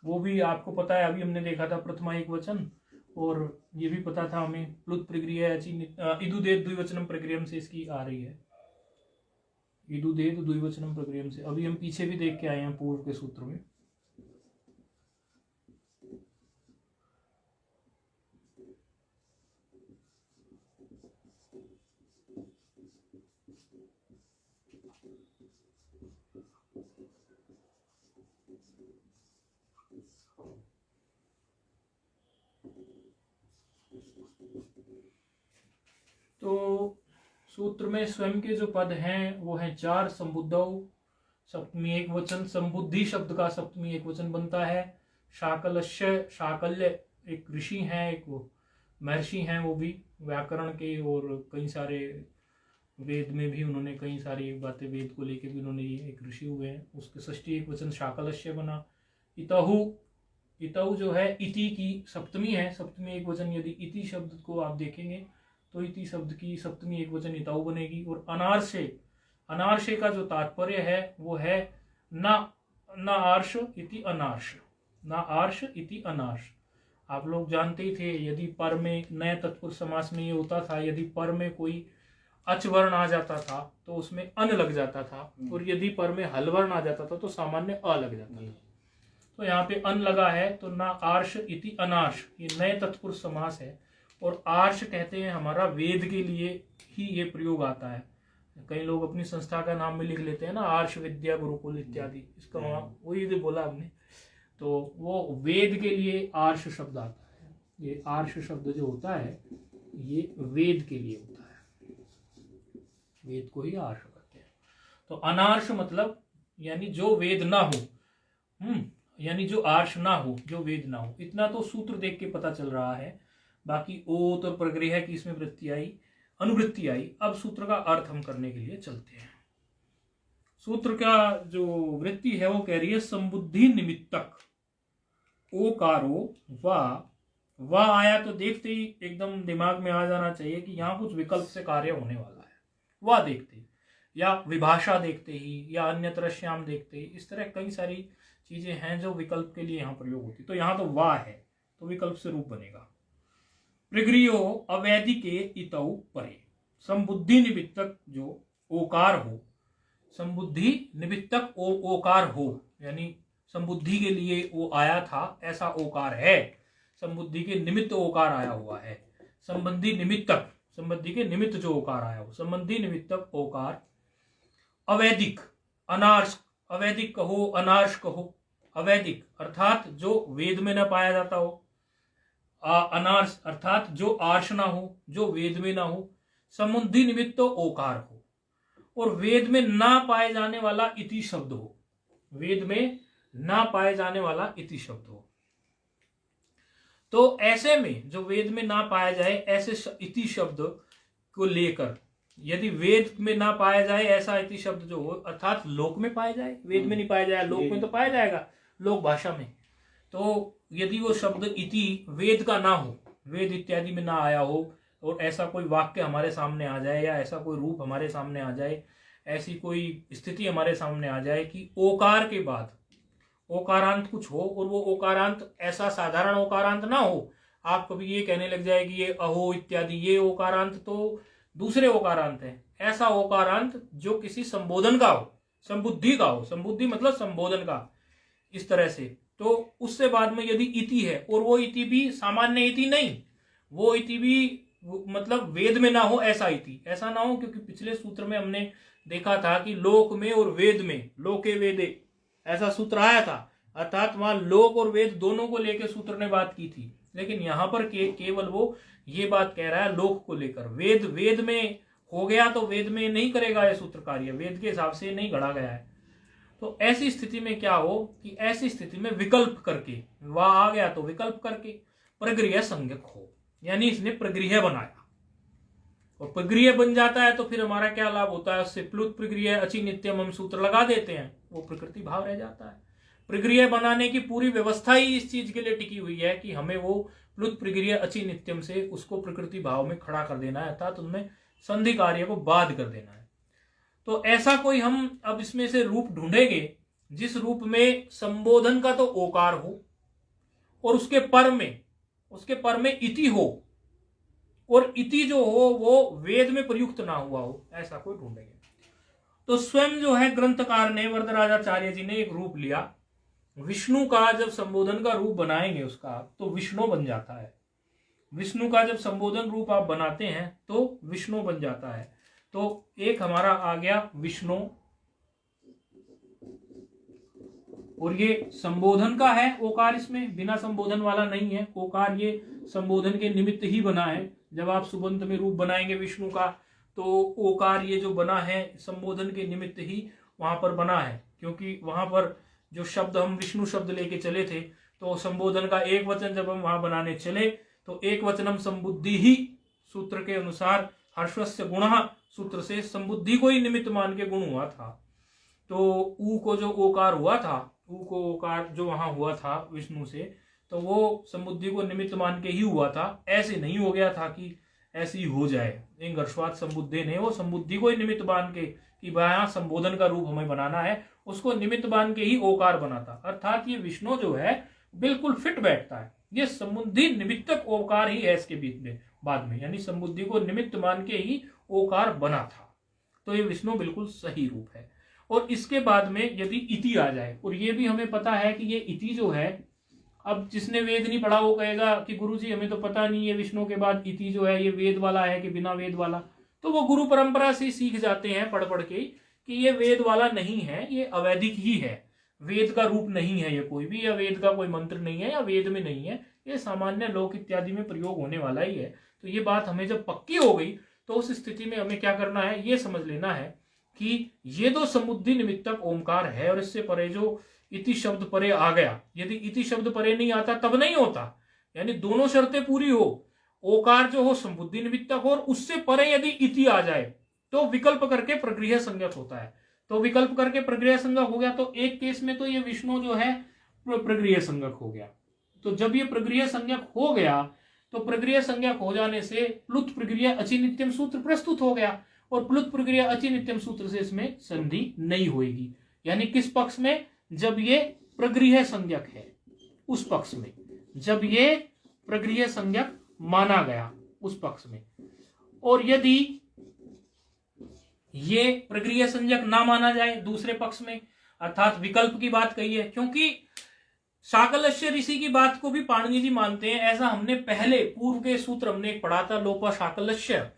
वो भी आपको पता है, अभी हमने देखा था प्रथमा एक वचन, और ये भी पता था हमें प्लुत प्रक्रिया इदुदेत द्विवचनम प्रक्रियम से इसकी आ रही है, इदुदेत द्विवचनम प्रक्रियम से। अभी हम पीछे भी देख के आए हैं पूर्व के सूत्र में। तो सूत्र में स्वयं के जो पद हैं वो हैं 4। संबुद्धौ सप्तमी एक वचन, संबुद्धि शब्द का सप्तमी एक वचन बनता है। शाकलस्य, शाकल्य एक ऋषि हैं, एक वो महर्षि हैं, वो भी व्याकरण के और कई सारे वेद में भी उन्होंने कई सारी बातें वेद को लेके भी उन्होंने ये एक ऋषि हुए हैं। उसके षष्ठी एक वचन शाकलस्य बना। इतहु, इतहु जो है इति की सप्तमी है, सप्तमी एक वचन। यदि इति शब्द को आप देखेंगे तो इति शब्द की सप्तमी एक वचन इतहु बनेगी। और अनार्षे, अनार्षे का जो तात्पर्य है वो है न आर्ष इति अनार्ष, न आर्ष इति अनार्ष। आप लोग जानते ही थे, यदि पर में नए तत्पुरुष समास में ये होता था, यदि पर में कोई अच वर्ण आ जाता था तो उसमें अन लग जाता था, और यदि पर में हल वर्ण आ जाता था तो सामान्य अ लग जाता था। तो यहाँ पे अन लगा है तो ना आर्ष इति अनार्ष, ये नए तत्पुरुष समास है। और आर्ष कहते हैं हमारा वेद के लिए ही ये प्रयोग आता है। कई लोग अपनी संस्था का नाम में लिख लेते हैं ना, आर्ष विद्या गुरुकुल इत्यादि, इसका वहाँ वही जो बोला आपने, तो वो वेद के लिए आर्ष शब्द आता है। ये आर्ष शब्द जो होता है ये वेद के लिए होता है, वेद को ही आर्ष कहते हैं। तो अनार्ष मतलब यानी जो वेद ना हो, यानी जो आर्ष ना हो, जो वेद ना हो। इतना तो सूत्र देख के पता चल रहा है। बाकी ओत और प्रग्रह की इसमें वृत्ति आई, अनुवृत्ति आई। अब सूत्र का अर्थ हम करने के लिए चलते हैं। सूत्र का जो वृत्ति है वो कह रही है संबुद्धि निमित्तक ओकारो वा आया तो देखते ही एकदम दिमाग में आ जाना चाहिए कि यहाँ कुछ विकल्प से कार्य होने वाला है। वाह देखते ही, या विभाषा देखते ही, या अन्यत्र श्याम देखते ही, इस तरह कई सारी चीजें हैं जो विकल्प के लिए यहाँ प्रयोग होती। तो यहाँ तो वाह है तो विकल्प से रूप बनेगा। प्रग्रियो अवैधिके इतौ परे, संबुद्धि निमित्तक जो ओकार हो, संबुद्धि निमित्तक ओकार हो, यानी संबुद्धि के लिए वो आया था ऐसा ओकार है, संबुद्धि के निमित्त ओकार आया हुआ है। संबंधी निमित्तक, संबंधी के निमित्त जो ओकार आया हो, संबंधी निमित्तक ओकार। अवैधिक, अनार्ष, अवैधिक कहो अनार्ष कहो, अवैधिक अर्थात जो वेद में न पाया जाता हो, अनार्ष अर्थात जो आर्ष ना हो, जो वेद में ना हो। संबंधी निमित्त तो ओकार हो, और वेद में ना पाए जाने वाला इति शब्द हो, वेद में ना पाए जाने वाला इति शब्द हो। तो ऐसे में जो वेद में ना पाया जाए ऐसे इति शब्द को लेकर, यदि वेद में ना पाया जाए ऐसा इति शब्द जो हो, अर्थात लोक में पाया जाए, वेद में नहीं पाया जाए, लोक में तो पाया जाएगा, लोक भाषा में। तो यदि वो शब्द इति वेद का ना हो, वेद इत्यादि में ना आया हो, और ऐसा कोई वाक्य हमारे सामने आ जाए, या ऐसा कोई रूप हमारे सामने आ जाए, ऐसी कोई स्थिति हमारे सामने आ जाए कि ओकार के बाद ओकारांत कुछ हो, और वो ओकारांत ऐसा साधारण ओकारांत ना हो, आप कभी ये कहने लग जाए कि ये अहो इत्यादि, ये ओकारांत तो दूसरे ओकारांत है। ऐसा ओकारांत जो किसी संबोधन का हो, संबुद्धि का हो, संबुद्धि मतलब संबोधन का, इस तरह से। तो उससे बाद में यदि इति है, और वो इति भी सामान्य इति नहीं, वो इति भी मतलब वेद में ना हो ऐसा इति, ऐसा ना हो, क्योंकि पिछले सूत्र में हमने देखा था कि लोक में और वेद में, लोके वेदे ऐसा सूत्र आया था, अर्थात वहां लोक और वेद दोनों को लेकर सूत्र ने बात की थी। लेकिन यहाँ पर केवल वो ये बात कह रहा है लोक को लेकर। वेद में हो गया तो वेद में नहीं करेगा यह सूत्र कार्य, वेद के हिसाब से नहीं गढ़ा गया है। तो ऐसी स्थिति में क्या हो कि ऐसी स्थिति में विकल्प करके, वह आ गया तो विकल्प करके प्रगृह संज्ञक हो, यानी इसने प्रगृह बनाया, और प्रगृह बन जाता है तो फिर हमारा क्या लाभ होता है, उससे प्लुत प्रगृह अचि नित्यम हम सूत्र लगा देते हैं, वो प्रकृति भाव रह जाता है। प्रगृह बनाने की पूरी व्यवस्था ही इस चीज के लिए टिकी हुई है कि हमें वो प्लुत प्रगृह अचि नित्यम से उसको प्रकृति भाव में खड़ा कर देना है, अर्थात उनमें संधि कार्य को बाध कर देना है। तो ऐसा कोई हम अब इसमें से रूप ढूंढेंगे जिस रूप में संबोधन का तो ओकार हो, और उसके पर में इति हो, और इति जो हो वो वेद में प्रयुक्त ना हुआ हो, ऐसा कोई ढूंढेंगे। तो स्वयं जो है ग्रंथकार ने, वरदराजाचार्य जी ने एक रूप लिया। विष्णु का जब संबोधन का रूप बनाएंगे उसका, तो विष्णु बन जाता है। विष्णु का जब संबोधन रूप आप बनाते हैं तो विष्णु बन जाता है। तो एक हमारा आ गया विष्णु, और ये संबोधन का है ओकार, इसमें बिना संबोधन वाला नहीं है ओकार, ये संबोधन के निमित्त ही बना है। जब आप सुबंत में रूप बनाएंगे विष्णु का तो ओकार ये जो बना है संबोधन के निमित्त ही वहां पर बना है, क्योंकि वहां पर जो शब्द हम विष्णु शब्द लेके चले थे तो संबोधन का एक वचन जब हम वहां बनाने चले तो एक वचनम संबुद्धि ही सूत्र के अनुसार हर्षस्य गुणः सूत्र से संबुद्धि को ही निमित्त मान के गुण हुआ था। तो ऊ को जो ओकार हुआ था, ऊ को ओकार जो वहां हुआ था विष्णु से, तो वो संबुद्धि को निमित्त मान के ही हुआ था। ऐसे नहीं हो गया था कि ऐसी हो जाए। इन घर्षवाद संबुद्धि ने वो संबुद्धि को ही निमित्त मान के कि वहां संबोधन का रूप हमें बनाना है, उसको निमित्त मान के ही ओकार बना था। अर्थात ये विष्णु जो है बिल्कुल फिट बैठता है, ये संबुद्धि निमित्तक ओकार ही है इसके बीच में बाद में, यानी संबुद्धि को निमित्त मान के ही ओकार बना था। तो ये विष्णु बिल्कुल सही रूप है। और इसके बाद में यदि इति आ जाए, और ये भी हमें पता है कि ये इति जो है, अब जिसने वेद नहीं पढ़ा वो कहेगा कि गुरुजी हमें तो पता नहीं है विष्णु के बाद इति जो है ये वेद वाला है कि बिना वेद वाला। तो वो गुरु परंपरा से सीख जाते हैं पढ़ पढ़ के कि ये वेद वाला नहीं है, ये अवैदिक ही है, वेद का रूप नहीं है ये कोई भी, या वेद का कोई मंत्र नहीं है, या वेद में नहीं है, ये सामान्य लोक इत्यादि में प्रयोग होने वाला ही है। तो ये बात हमें जब पक्की हो गई तो उस स्थिति में हमें क्या करना है, ये समझ लेना है कि ये तो समुद्धि निमित्तक ओमकार है और इससे परे जो इति शब्द परे आ गया, यदि इति शब्द परे नहीं आता तब नहीं होता, यानी दोनों शर्तें पूरी हो, ओकार जो हो समुद्धि निमित्तक हो और उससे परे यदि इति आ जाए तो विकल्प करके प्रगृह संज्ञक होता है। तो विकल्प करके प्रगृह संज्ञक हो गया तो एक केस में तो ये विष्णु जो है प्रगृह संज्ञक हो गया। तो जब ये प्रगृह संज्ञक हो गया तो प्रगृह संज्ञक हो जाने से प्लुत प्रगृह अचिनित्यम सूत्र प्रस्तुत हो गया, और प्लुत प्रगृह अचिनित्यम सूत्र से इसमें संधि नहीं होगी। यानी किस पक्ष में, जब ये प्रगृह संज्ञक है उस पक्ष में, जब ये प्रगृह संज्ञक माना गया उस पक्ष में। और यदि ये प्रगृह संज्ञक ना माना जाए दूसरे पक्ष में, अर्थात विकल्प की बात कही है, क्योंकि शाकलश्य ऋषि की बात को भी पाणिनि जी मानते हैं। ऐसा हमने पहले पूर्व के सूत्र हमने एक पढ़ा था लोपा शाकलश्य,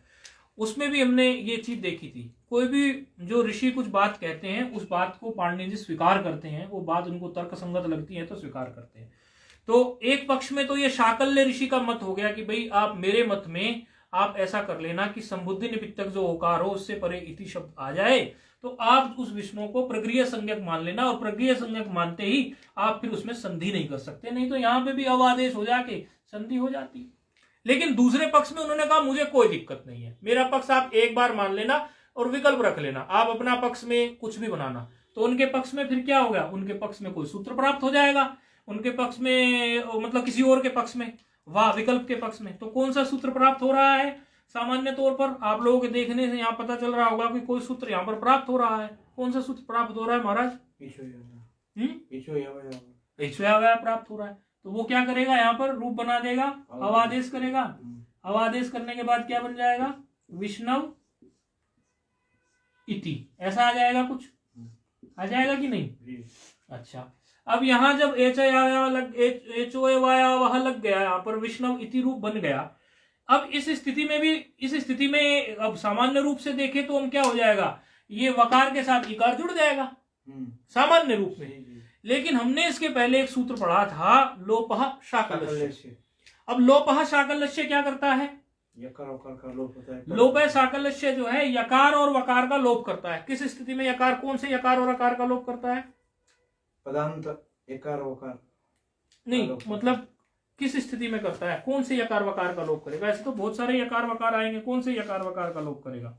उसमें भी हमने ये चीज देखी थी। कोई भी जो ऋषि कुछ बात कहते हैं उस बात को पाणिनि जी स्वीकार करते हैं, वो बात उनको तर्क संगत लगती है तो स्वीकार करते हैं। तो एक पक्ष में तो ये शाकल्य ऋषि का मत हो गया कि भाई आप मेरे मत में आप ऐसा कर लेना कि संबुद्धि निमित्तक जो ओकार हो उससे परे इति शब्द आ जाए तो आप उस विष्णु को प्रगृह संज्ञक मान लेना, और प्रगृह संज्ञक मानते ही आप फिर उसमें संधि नहीं कर सकते, नहीं तो यहां पे भी अवादेश हो जाके संधि हो जाती। लेकिन दूसरे पक्ष में उन्होंने कहा मुझे कोई दिक्कत नहीं है, मेरा पक्ष आप एक बार मान लेना और विकल्प रख लेना, आप अपना पक्ष में कुछ भी बनाना। तो उनके पक्ष में फिर क्या होगा, उनके पक्ष में कोई सूत्र प्राप्त हो जाएगा, उनके पक्ष में मतलब किसी और के पक्ष में, वाह विकल्प के पक्ष में। तो कौन सा सूत्र प्राप्त हो रहा है, सामान्य तौर पर आप लोगों के देखने से यहाँ पता चल रहा होगा कि कोई सूत्र यहाँ पर प्राप्त हो रहा है। कौन सा सूत्र प्राप्त हो रहा है महाराज, ईश्वया प्राप्त हो रहा है। तो वो क्या करेगा, यहाँ पर रूप बना देगा, अवादेश करेगा, अवादेश करने के बाद क्या बन जाएगा, विष्णव इति, ऐसा आ जाएगा, कुछ आ जाएगा कि नहीं। अच्छा, अब यहाँ जब एचोवाया लग गया, यहाँ पर विष्णव इति रूप बन गया। अब इस स्थिति में अब सामान्य रूप से देखें तो हम क्या हो जाएगा, ये वकार के साथ इकार जुड़ जाएगा सामान्य रूप में। लेकिन हमने इसके पहले एक सूत्र पढ़ा था लोपः शाकलस्य। अब लोपः शाकलस्य क्या करता है, यकार वकार का लोप होता है। लोपः शाकलस्य जो है यकार और वकार का लोप करता है। किस स्थिति में यकार, कौन से यकार और वकार का लोप करता है, पदांत यकार वकार नहीं, मतलब किस स्थिति में करता है, कौन से यकार वकार का लोप करेगा। ऐसे तो बहुत सारे यकार वकार आएंगे, कौन से यकार वकार का लोप करेगा,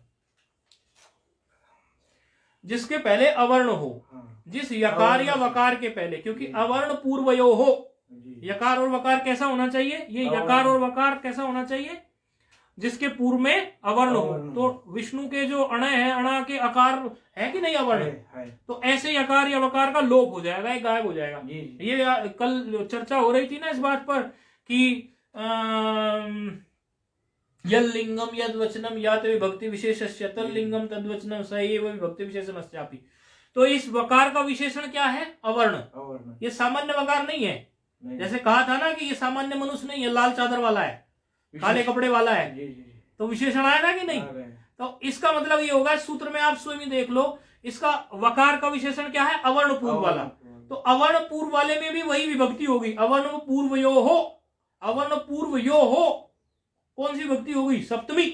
जिसके पहले अवर्ण हो, जिस यकार या वकार के पहले, क्योंकि अवर्ण पूर्वयो हो। यकार और वकार कैसा होना चाहिए, ये यकार और वकार कैसा होना चाहिए, जिसके पूर्व में अवर्ण हो। तो विष्णु के जो अण है, अण के आकार है कि नहीं अवर्ण है, तो ऐसे यकार या वकार का लोप हो जाएगा, एक गायब हो जाएगा। ये कल चर्चा हो रही थी ना इस बात पर कि यल लिंगम यद वचनम यात विभक्ति विशेषस्य तल लिंगम तद वचनम स एव विभक्ति विशेषणस्यापि। तो इस वकार का विशेषण क्या है, अवर्ण। ये सामान्य वकार नहीं है, जैसे कहा था ना कि ये सामान्य मनुष्य नहीं है, लाल चादर वाला है, काले कपड़े वाला है, तो विशेषण आएगा कि नहीं। तो इसका मतलब ये होगा, सूत्र में आप स्वयं देख लो, इसका वकार का विशेषण क्या है, अवर्ण पूर्व वाला। तो अवर्ण पूर्व वाले में भी वही विभक्ति होगी, अवर्ण पूर्वयो हो, अवर्ण पूर्वयो हो कौन सी विभक्ति होगी? सप्तमी।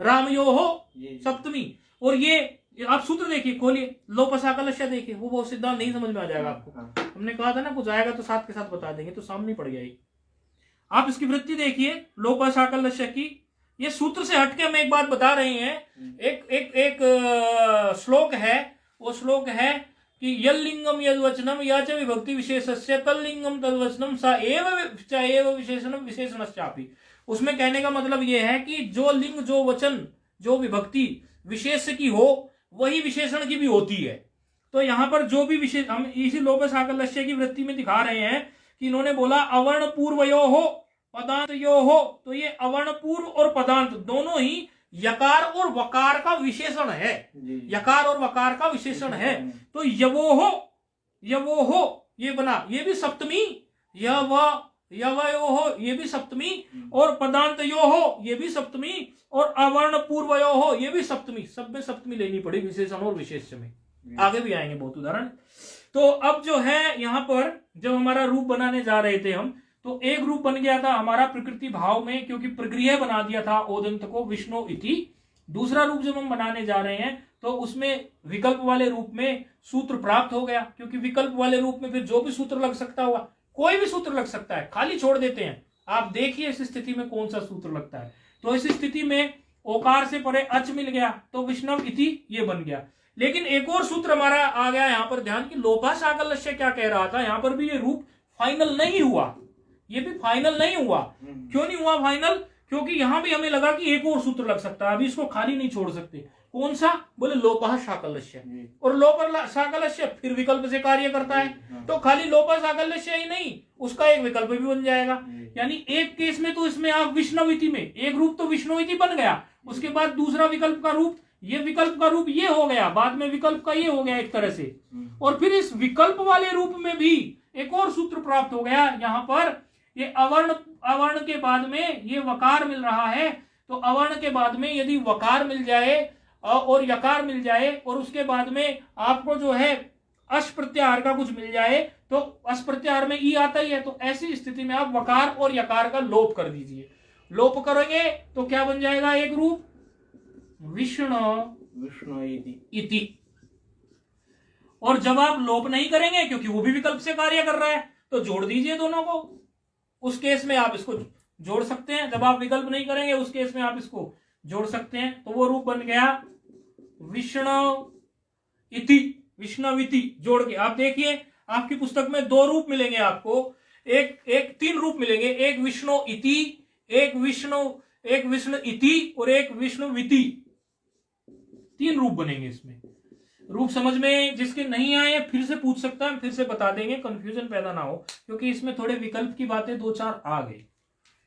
रामयो हो सप्तमी। और ये आप सूत्र देखिए, खोलिए, लोपसाकलश्य देखिए, वो बहुत सिद्धांत नहीं समझ में आ जाएगा आपको। हमने कहा था ना कुछ आएगा तो साथ के साथ बता देंगे, तो सामने पड़ गया। आप इसकी वृत्ति देखिए लोपसाकलश्य की, ये सूत्र से हटके हम एक बात बता रहे हैं। एक श्लोक है, वो श्लोक है कि यल्लिंगम यद्वचनम या च विभक्ति विशेषस्य तल्लिंगम तद्वचनम सा एव विशेषणम विशेषणश्चापि। उसमें कहने का मतलब ये है कि जो लिंग, जो वचन, जो विभक्ति विशेष की हो वही विशेषण की भी होती है। तो यहाँ पर जो भी विशेष, हम इसी लोपसाकलश्य की वृत्ति में दिखा रहे हैं कि इन्होंने बोला अवर्ण पूर्वयो हो पदांत यो हो, तो ये अवर्ण पूर्व और पदांत दोनों ही यकार और वकार का विशेषण है, यकार और वकार का विशेषण है। तो यवो हो ये बना, ये भी सप्तमी, यवयो हो ये भी सप्तमी, और पदांत यो हो ये भी सप्तमी, और अवर्ण पूर्वयो हो ये भी सप्तमी। सब में सप्तमी लेनी पड़ी विशेषण और विशेष्य में, आगे भी आएंगे बहुत उदाहरण। तो अब जो है यहाँ पर जब हमारा रूप बनाने जा रहे थे हम, तो एक रूप बन गया था हमारा प्रकृति भाव में, क्योंकि प्रगृह बना दिया था ओदंत को विष्णु इति। दूसरा रूप जब हम बनाने जा रहे हैं तो उसमें विकल्प वाले रूप में सूत्र प्राप्त हो गया, क्योंकि विकल्प वाले रूप में फिर जो भी सूत्र लग सकता हुआ, कोई भी सूत्र लग सकता है, खाली छोड़ देते हैं। आप देखिए इस स्थिति में कौन सा सूत्र लगता है। तो इस स्थिति में ओकार से परे अच मिल गया तो विष्णव इति ये बन गया। लेकिन एक और सूत्र हमारा आ गया यहाँ पर ध्यान की, लोपसाकलश्य क्या कह रहा था, यहाँ पर भी ये रूप फाइनल नहीं हुआ, ये भी फाइनल नहीं हुआ। क्यों नहीं हुआ फाइनल? क्योंकि यहां भी हमें लगा कि एक और सूत्र लग सकता है, अभी इसको खाली नहीं छोड़ सकते। कौन सा? बोले लोपसाकलश्य। और लोपसाकलश्य फिर विकल्प से कार्य करता है, तो खाली लोपसाकलश्य ही नहीं, उसका एक विकल्प भी बन जाएगा। यानी एक केस में तो इसमें आप विष्णुविति में एक रूप तो विष्णुविति बन गया, उसके बाद दूसरा विकल्प का रूप, ये विकल्प का रूप ये हो गया, बाद में विकल्प का ये हो गया एक तरह से। और फिर इस विकल्प वाले रूप में भी एक और सूत्र प्राप्त हो गया। यहाँ पर ये अवर्ण के बाद में ये वकार मिल रहा है, तो अवर्ण के बाद में यदि वकार मिल जाए और यकार मिल जाए और उसके बाद में आपको जो है अश प्रत्याहार का कुछ मिल जाए, तो अश प्रत्याहार में ई आता ही है, तो ऐसी स्थिति में आप वकार और यकार का लोप कर दीजिए। लोप करेंगे तो क्या बन जाएगा? एक रूप विष्णु इति। और जब आप लोप नहीं करेंगे, क्योंकि वो भी विकल्प से कार्य कर रहा है, तो जोड़ दीजिए दोनों को। उस केस में आप इसको जोड़ सकते हैं, जब आप विकल्प नहीं करेंगे उस केस में आप इसको जोड़ सकते हैं। तो वो रूप बन गया विष्णु इति, विष्णुविति। जोड़ के आप देखिए आपकी पुस्तक में दो रूप मिलेंगे आपको, एक तीन रूप मिलेंगे, एक विष्णु इति, एक विष्णु इति और एक विष्णुविति। तीन रूप बनेंगे इसमें। रूप समझ में जिसके नहीं आए फिर से पूछ सकता है, फिर से बता देंगे, कंफ्यूजन पैदा ना हो, क्योंकि इसमें थोड़े विकल्प की बातें दो चार आ गई।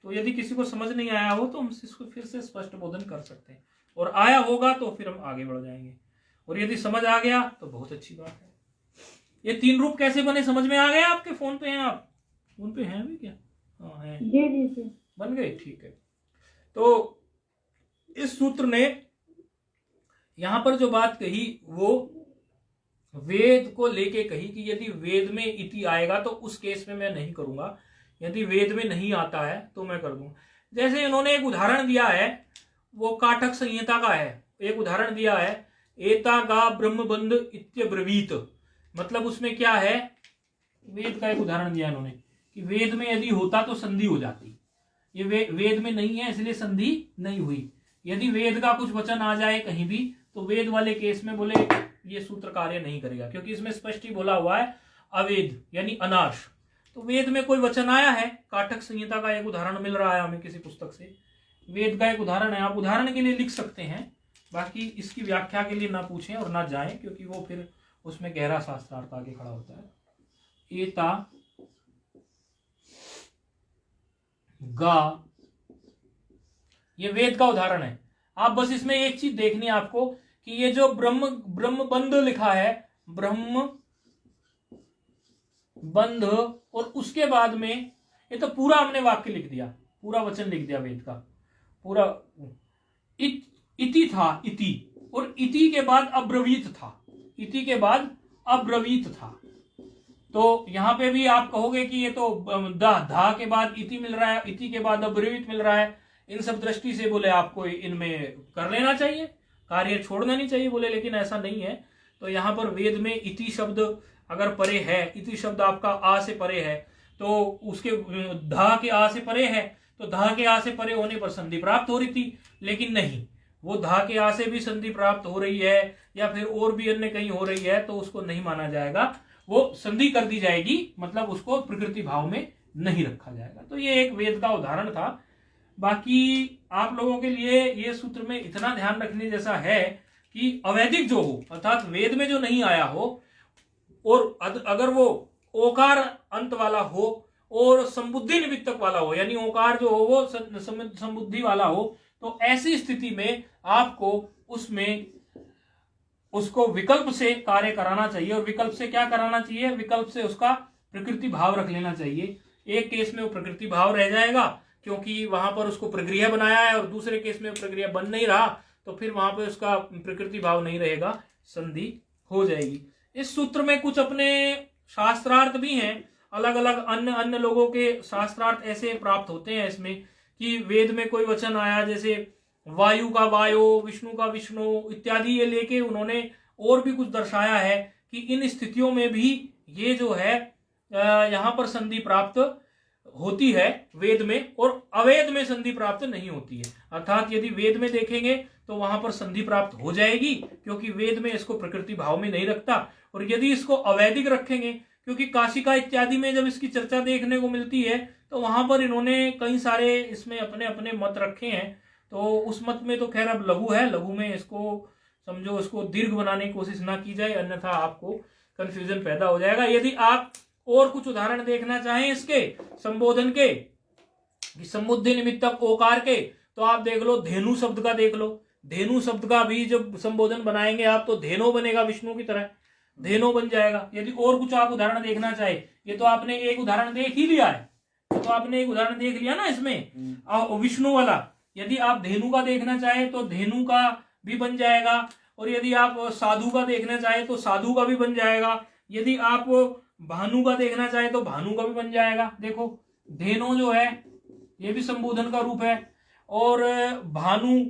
तो यदि किसी को समझ नहीं आया हो तो हम इसको फिर से स्पष्ट बोधन कर सकते हैं, और आया होगा तो फिर हम आगे बढ़ जाएंगे। और यदि समझ आ गया तो बहुत अच्छी बात है। ये तीन रूप कैसे बने समझ में आ गया? आपके फोन पे हैं? आप फोन पे हैं भी क्या? हाँ है जी, बन गए, ठीक है। तो इस सूत्र ने यहां पर जो बात कही वो वेद को लेके कही कि यदि वेद में इति आएगा तो उस केस में मैं नहीं करूंगा, यदि वेद में नहीं आता है तो मैं कर दूंगा। जैसे इन्होंने एक उदाहरण दिया है, वो काटक संहिता का है, एक उदाहरण दिया है, एता गा ब्रह्मबंध इत्यब्रवीत। मतलब उसमें क्या है, वेद का एक उदाहरण दिया इन्होंने कि वेद में यदि होता तो संधि हो जाती, ये वेद में नहीं है इसलिए संधि नहीं हुई। यदि वेद का कुछ वचन आ जाए कहीं भी तो वेद वाले केस में बोले ये सूत्र कार्य नहीं करेगा, क्योंकि इसमें स्पष्ट ही बोला हुआ है अवेद यानी अनाश। तो वेद में कोई वचन आया है, काटक संहिता का एक उदाहरण मिल रहा है हमें किसी पुस्तक से, वेद का एक उदाहरण है, आप उदाहरण के लिए लिख सकते हैं, बाकी इसकी व्याख्या के लिए ना पूछें और ना जाएं, क्योंकि वो फिर उसमें गहरा शास्त्रार्थ आगे खड़ा होता है। एता गा, ये वेद का उदाहरण है। आप बस इसमें एक चीज देखनी है आपको कि ये जो ब्रह्मबंध लिखा है, ब्रह्म बंध, और उसके बाद में ये तो पूरा हमने वाक्य लिख दिया, पूरा वचन लिख दिया वेद का पूरा। इति था, इति, और इति के बाद अब्रवीत था, इति के बाद अब्रवीत था। तो यहाँ पे भी आप कहोगे कि ये तो धा के बाद इति मिल रहा है, इति के बाद अब्रवीत मिल रहा है, इन सब दृष्टि से बोले आपको इनमें कर लेना चाहिए, कार्य छोड़ना नहीं चाहिए बोले, लेकिन ऐसा नहीं है। तो यहाँ पर वेद में इति शब्द अगर परे है, इति शब्द आपका आ से परे है, तो उसके धा के आ से परे है, तो धा के आ से परे होने पर संधि प्राप्त हो रही थी, लेकिन नहीं, वो धा के आ से भी संधि प्राप्त हो रही है या फिर और भी अन्य कहीं हो रही है तो उसको नहीं माना जाएगा, वो संधि कर दी जाएगी, मतलब उसको प्रकृति भाव में नहीं रखा जाएगा। तो ये एक वेद का उदाहरण था। बाकी आप लोगों के लिए ये सूत्र में इतना ध्यान रखने जैसा है कि अवैदिक जो हो, अर्थात वेद में जो नहीं आया हो, और अगर वो ओकार अंत वाला हो और संबुद्धि निमित्तक वाला हो, यानी ओकार जो हो वो संबुद्धि वाला हो, तो ऐसी स्थिति में आपको उसमें उसको विकल्प से कार्य कराना चाहिए। और विकल्प से क्या कराना चाहिए? विकल्प से उसका प्रकृति भाव रख लेना चाहिए। एक केस में वो प्रकृति भाव रह जाएगा क्योंकि वहां पर उसको प्रक्रिया बनाया है, और दूसरे केस में प्रक्रिया बन नहीं रहा तो फिर वहां पर उसका प्रकृति भाव नहीं रहेगा, संधि हो जाएगी। इस सूत्र में कुछ अपने शास्त्रार्थ भी हैं, अलग अलग अन्य लोगों के शास्त्रार्थ ऐसे प्राप्त होते हैं इसमें कि वेद में कोई वचन आया, जैसे वायु का वायो, विष्णु का विष्णु इत्यादि, ये लेके उन्होंने और भी कुछ दर्शाया है कि इन स्थितियों में भी ये जो है यहाँ पर संधि प्राप्त होती है वेद में, और अवेद में संधि प्राप्त नहीं होती है। अर्थात यदि वेद में देखेंगे तो वहां पर संधि प्राप्त हो जाएगी क्योंकि वेद में इसको प्रकृति भाव में नहीं रखता, और यदि इसको अवैदिक रखेंगे, क्योंकि काशिका इत्यादि में जब इसकी चर्चा देखने को मिलती है तो वहां पर इन्होंने कई सारे इसमें अपने अपने मत रखे हैं। तो उस मत में तो खैर अब लघु है, लघु में इसको समझो, इसको दीर्घ बनाने की कोशिश ना की जाए, अन्यथा आपको कंफ्यूजन पैदा हो जाएगा। यदि आप और कुछ उदाहरण देखना चाहें इसके संबोधन के, संबुद्धि निमित्तक ओकार के, तो आप देख लो धेनु शब्द का, देख लो धेनु शब्द का भी जब संबोधन बनाएंगे आप तो धेनो बनेगा, विष्णु की तरह धेनो बन जाएगा। यदि और कुछ आप उदाहरण देखना चाहे, ये तो आपने एक उदाहरण देख ही लिया है, तो आपने एक उदाहरण देख लिया ना इसमें विष्णु वाला। यदि आप धेनु का देखना चाहे तो धेनु का भी बन जाएगा, और यदि आप साधु का देखना चाहे तो साधु का भी बन जाएगा। यदि आप भानु का देखना चाहे तो भानु का भी बन जाएगा। देखो धेनो जो है ये भी संबोधन का रूप है, और भानु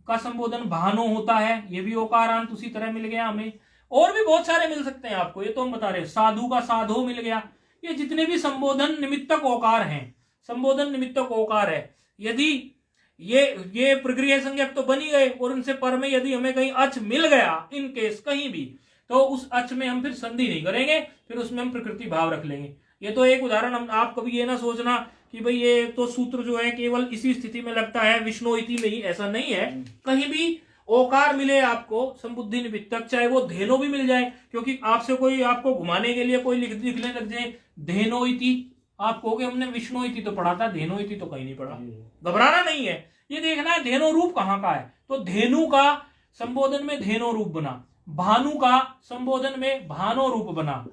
का संबोधन भानो होता है, ये भी ओकारांत उसी तरह मिल गया हमें। और भी बहुत सारे मिल सकते हैं आपको, ये तो हम बता रहे हैं। साधु का साधो मिल गया। ये जितने भी संबोधन निमित्तक ओकार हैं, संबोधन निमित्तक ओकार है, यदि ये प्रक्रिया संज्ञक तो बनी गए, और उनसे पर में यदि हमें कहीं अच मिल गया, इन केस कहीं भी, तो उस अच में हम फिर संधि नहीं करेंगे, फिर उसमें हम प्रकृति भाव रख लेंगे। ये तो एक उदाहरण। हम आप कभी ये ना सोचना कि भाई ये तो सूत्र जो है केवल इसी स्थिति में लगता है विष्णु इति में ही, ऐसा नहीं है। कहीं भी ओकार मिले आपको संबुद्धि निमित्तक, चाहे वो धेनो भी मिल जाए, क्योंकि आपसे कोई आपको घुमाने के लिए कोई लिखने लग जाए धेनो इति, आप कहोगे हमने विष्णु इति तो पढ़ा था, धेनो इति तो कहीं नहीं पढ़ा। घबराना नहीं है, ये देखना है धेनो रूप कहाँ का है। तो धेनु का संबोधन में धेनो रूप बना, भानु का संबोधन में भानो रूप बना,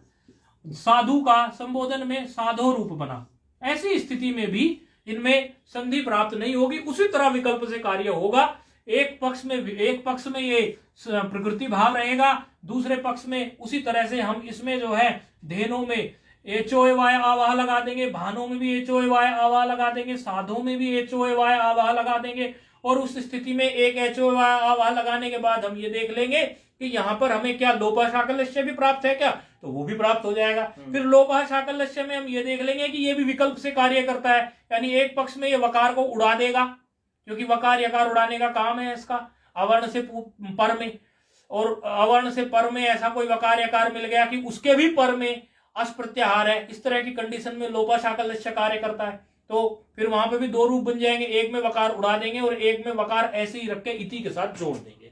साधु का संबोधन में साधो रूप बना। ऐसी स्थिति में भी इनमें संधि प्राप्त नहीं होगी, उसी तरह विकल्प से कार्य होगा। एक पक्ष में ये प्रकृति भाव रहेगा, दूसरे पक्ष में उसी तरह से हम इसमें जो है धेनो में एचोएवाय आवाह लगा देंगे, भानों में भी एचोएवाय आवाह लगा देंगे, साधो में भी एचोएवाय आवाह लगा देंगे, और उस स्थिति में एक एचोएवाय आवाह लगाने के बाद हम ये देख लेंगे कि यहाँ पर हमें क्या लोपा शाकलस्य भी प्राप्त है क्या, तो वो भी प्राप्त हो जाएगा। फिर लोपा शाकलस्य में हम ये देख लेंगे कि ये भी विकल्प से कार्य करता है, यानी एक पक्ष में ये वकार को उड़ा देगा, क्योंकि वकार यकार उड़ाने का काम है इसका, अवर्ण से पर में, और अवर्ण से पर में ऐसा कोई वकार यकार मिल गया कि उसके भी पर में अस प्रत्याहार है, इस तरह की कंडीशन में लोपा शाकलस्य कार्य करता है। तो फिर वहां पे भी दो रूप बन जाएंगे, एक में वकार उड़ा देंगे और एक में वकार ऐसे ही रख के इति के साथ जोड़ देंगे।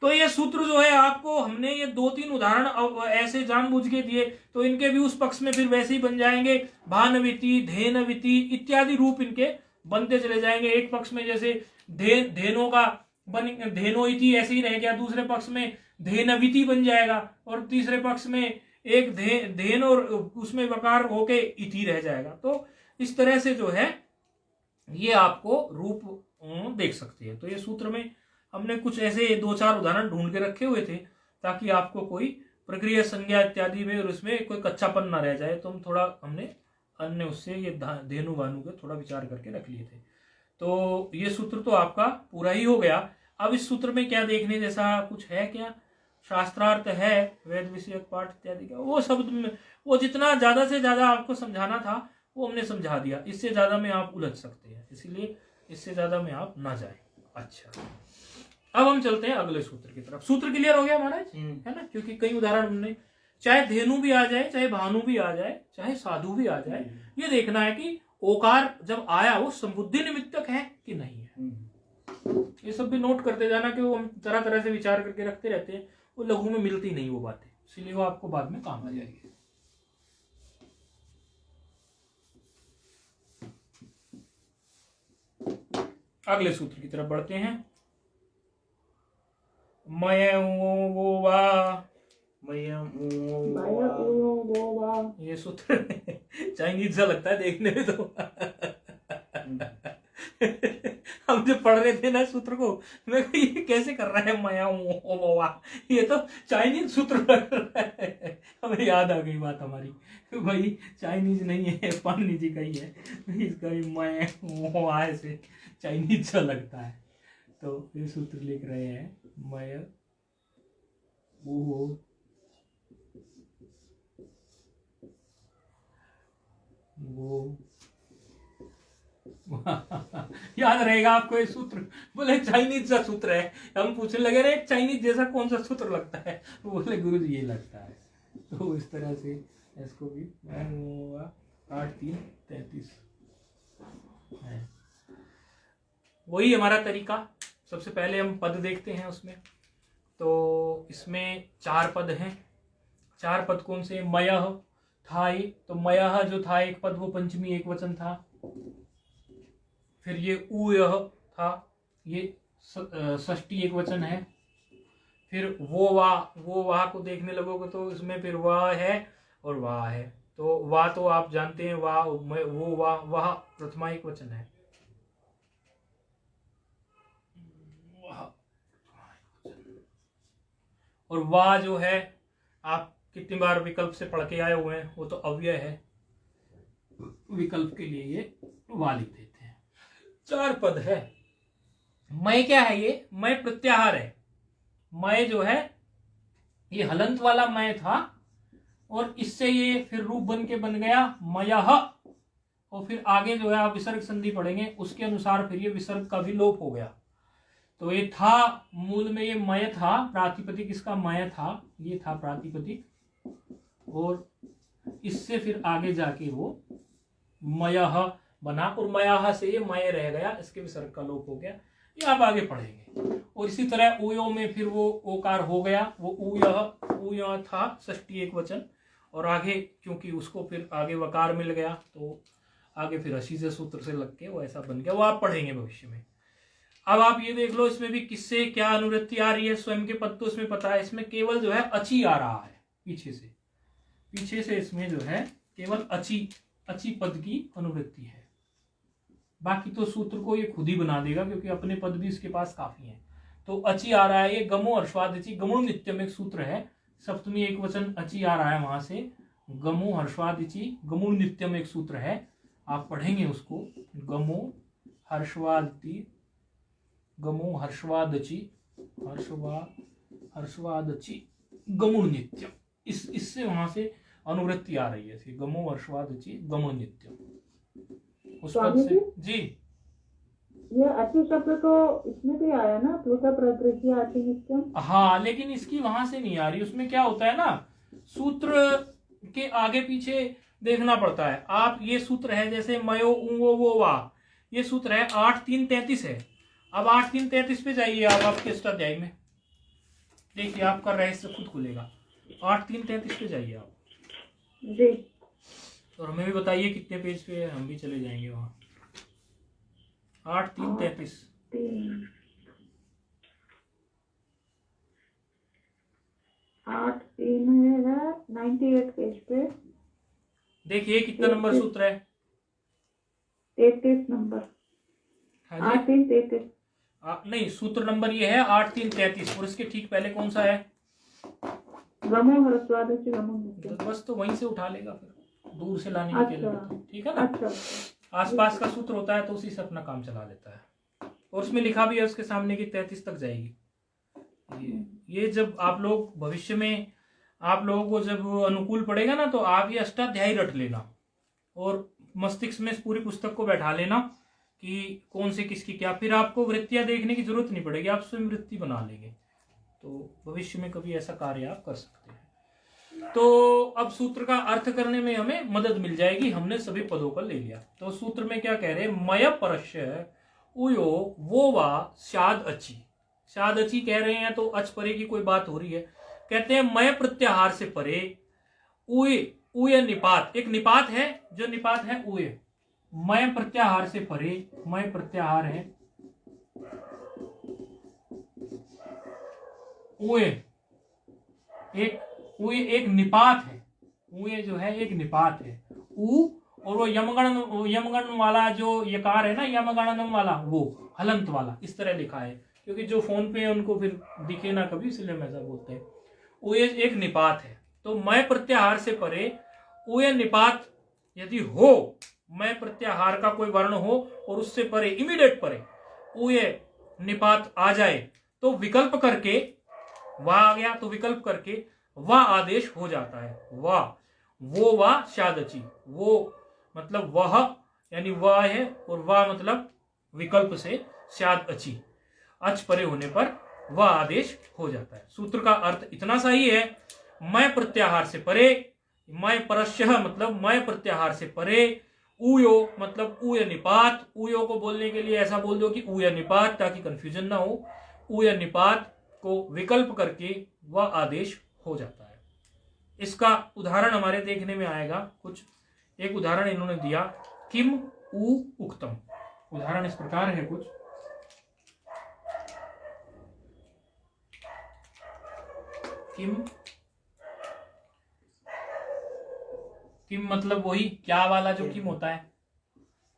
तो ये सूत्र जो है आपको हमने ये 2-3 उदाहरण ऐसे जानबूझ के दिए, तो इनके भी उस पक्ष में फिर वैसे ही बन जाएंगे, भानविति, धेनविति इत्यादि रूप इनके बनते चले जाएंगे। एक पक्ष में जैसे धेनो का धेनो इति ऐसे ही रह गया, दूसरे पक्ष में धेनविति बन जाएगा, और तीसरे पक्ष में एक धेन और उसमें वकार होके इति रह जाएगा। तो इस तरह से जो है ये आपको रूप देख सकते हैं। तो ये सूत्र में हमने कुछ ऐसे 2-4 उदाहरण ढूंढ के रखे हुए थे ताकि आपको कोई प्रक्रिया संज्ञा इत्यादि में, और उसमें कोई कच्चापन ना रह जाए, तो हम थोड़ा हमने अन्य उससे ये धेनु वानु के थोड़ा विचार करके रख लिए थे। तो ये सूत्र तो आपका पूरा ही हो गया। अब इस सूत्र में क्या देखने जैसा कुछ है क्या? शास्त्रार्थ है, वेद विषयक पाठ इत्यादि का, वो शब्द में वो जितना ज्यादा से ज्यादा आपको समझाना था वो हमने समझा दिया। इससे ज्यादा में आप उलझ सकते हैं, इसीलिए इससे ज्यादा में आप ना जाए। अच्छा, अब हम चलते हैं अगले सूत्र की तरफ। सूत्र क्लियर हो गया महाराज, है ना? क्योंकि कई उदाहरण हमने, चाहे धेनु भी आ जाए, चाहे भानु भी आ जाए, चाहे साधु भी आ जाए, ये देखना है कि ओकार जब आया वो संबुद्धि निमित्तक है कि नहीं है। ये सब भी नोट करते जाना, कि वो हम तरह तरह से विचार करके रखते रहते हैं, वो लघु में मिलती नहीं वो बातें, इसलिए वो आपको बाद में काम आ जाएगी। अगले सूत्र की तरफ बढ़ते हैं। मय वो वा, ये सूत्र चाइनीज सा लगता है देखने में तो। हम जब पढ़ रहे थे ना सूत्र को, मैं ये कैसे कर रहा है मया वो, ये तो चाइनीज सूत्र लग रहा है। हमें याद आ गई बात हमारी, भाई चाइनीज नहीं है, पानी जी का ही है, इसका भी मय वो ऐसे चाइनीज सा लगता है। तो ये सूत्र लिख रहे हैं मय वो याद रहेगा आपको ये सूत्र। बोले चाइनीज सा सूत्र है, हम पूछने लगे रे चाइनीज जैसा कौन सा सूत्र लगता है, बोले गुरु जी ये लगता है। तो इस तरह से इसको भी 8-3-33 है, वही हमारा तरीका। सबसे पहले हम पद देखते हैं उसमें। तो इसमें 4 पद हैं। 4 पद कौन से? मयः था ये, तो मयः जो था एक पद वो पंचमी एक वचन था। फिर ये उयः था, ये षष्ठी एक वचन है। फिर वो वाह को देखने लगोगे तो इसमें फिर वाह है और वाह है। तो वाह तो आप जानते हैं, वाह वो वाह प्रथमा एक वचन है। और वाह जो है आप कितनी बार विकल्प से पढ़ के आए हुए हैं, वो तो अव्यय है, विकल्प के लिए ये वाह लिख देते हैं। 4 पद है। मय क्या है? ये मय प्रत्याहार है। मय जो है ये हलंत वाला मय था, और इससे ये फिर रूप बन के बन गया मयः, और फिर आगे जो है आप विसर्ग संधि पढ़ेंगे उसके अनुसार फिर ये विसर्ग का भी लोप हो गया। तो ये था, मूल में ये मय था, प्रातिपदिक इसका मय था, ये था प्रातिपदिक, और इससे फिर आगे जाके वो मयः बना, और मयः से ये मय रह गया, इसके विसर्ग का लोप हो गया। ये आप आगे पढ़ेंगे। और इसी तरह उयो में फिर वो ओकार हो गया, वो उयः था षष्ठी एक वचन, और आगे क्योंकि उसको फिर आगे वकार मिल गया तो आगे फिर अशी से सूत्र से लग के वो ऐसा बन गया, वो आप पढ़ेंगे भविष्य में। अब आप ये देख लो इसमें भी किससे क्या अनुवृत्ति आ रही है। स्वयं के पद तो इसमें पता है, इसमें केवल जो है अची आ रहा है पीछे से इसमें जो है केवल अची पद की अनुवृत्ति है। बाकी तो सूत्र को ये खुद ही बना देगा, क्योंकि अपने पद भी इसके पास काफी हैं। तो अची आ रहा है, ये गमो हर्षवादची, गमुण नित्यम एक सूत्र है, सप्तमी एक वचन अची आ रहा है, वहां से गमो हर्षवादची गमुण नित्यम एक सूत्र है, आप पढ़ेंगे उसको। गमो हर्षवादची गमुण नित्यम, इससे वहां से अनुवृत्ति आ रही है, गमो हर्षवादची गमुण नित्यम उस पद से। जी ये अति शब्द तो इसमें भी आया ना, प्लुता प्रदृश्य अति नित्यम। हाँ, लेकिन इसकी वहां से नहीं आ रही। उसमें क्या होता है ना, सूत्र के आगे पीछे देखना पड़ता है। आप ये सूत्र है जैसे मयो उ वो वा, ये सूत्र है 8-3-33 है। अब 8-3-33 पे जाइए आप आपके अष्टाध्यायी में, देखिए आपका रहस्य खुद खुलेगा। 8-3-33 पे जाइए आप जी, और हमें भी बताइए कितने पेज पे है, हम भी चले जाएंगे वहां। 8-3-33 8-3 है 98 पेज पे। देखिए कितना नंबर सूत्र है? 33 नंबर। हाँ 8-3-33 नहीं, सूत्र नंबर ये है 8-3-33, और इसके ठीक पहले कौन सा है? गमो ह्रस्वाद च गमो नित्य। तो बस तो वहीं से उठा लेगा, फिर दूर से लाने के लिए, अच्छा। ठीक है ना। अच्छा, आसपास का सूत्र होता है तो उसी से अपना काम चला लेता है, और उसमें लिखा भी है उसके सामने की 33 तक जाएगी। ये जब आप लोग भविष्य में आप लोगों को जब अनुकूल पड़ेगा ना, तो आप ये अष्टाध्यायी रट लेना और मस्तिष्क में इस पूरी पुस्तक को बैठा लेना कि कौन से किसकी क्या, फिर आपको वृत्तियां देखने की जरूरत नहीं पड़ेगी, आप स्वयं वृत्ति बना लेंगे। तो भविष्य में कभी ऐसा कार्य आप कर सकते हैं। तो अब सूत्र का अर्थ करने में हमें मदद मिल जाएगी, हमने सभी पदों को ले लिया। तो सूत्र में क्या कह रहे हैं, मय परस्य उयो वो वा शाद अची। शाद अची कह रहे हैं तो अच परे की कोई बात हो रही है। कहते हैं मय प्रत्याहार से परे उय, उय निपात, एक निपात है, जो निपात है उय, मय प्रत्याहार से परे, मय प्रत्याहार है उय, एक निपात है, उय जो है एक निपात है। उ और वो यमगण वाला जो यकार है ना, यमगणनम वाला, वो हलंत वाला, इस तरह लिखा है, क्योंकि जो फोन पे है उनको फिर दिखे ना कभी, इसलिए हम ऐसा बोलते हैं। उय एक निपात है। तो मय प्रत्याहार से परे उय निपात यदि हो, मय प्रत्याहार का कोई वर्ण हो और उससे परे, इमीडिएट परे उय निपात आ जाए, तो विकल्प करके वा आ गया, तो विकल्प करके वा आदेश हो जाता है। वा, वो वा शादची, वो मतलब वह यानी वह है, और वह मतलब विकल्प से शाद अची, अच परे होने पर वह आदेश हो जाता है। सूत्र का अर्थ इतना सा ही है, मैं प्रत्याहार से परे, मैं परस्य मतलब मैं प्रत्याहार से परे, उयो मतलब उय निपात, उयो को बोलने के लिए ऐसा बोल दो कि उय निपात, ताकि कंफ्यूजन ना हो। उय निपात को विकल्प करके वह आदेश हो जाता है। इसका उदाहरण हमारे देखने में आएगा कुछ। एक उदाहरण इन्होंने दिया, किम उ उक्तम। उदाहरण इस प्रकार है कुछ, किम, किम मतलब वही क्या वाला जो किम होता है,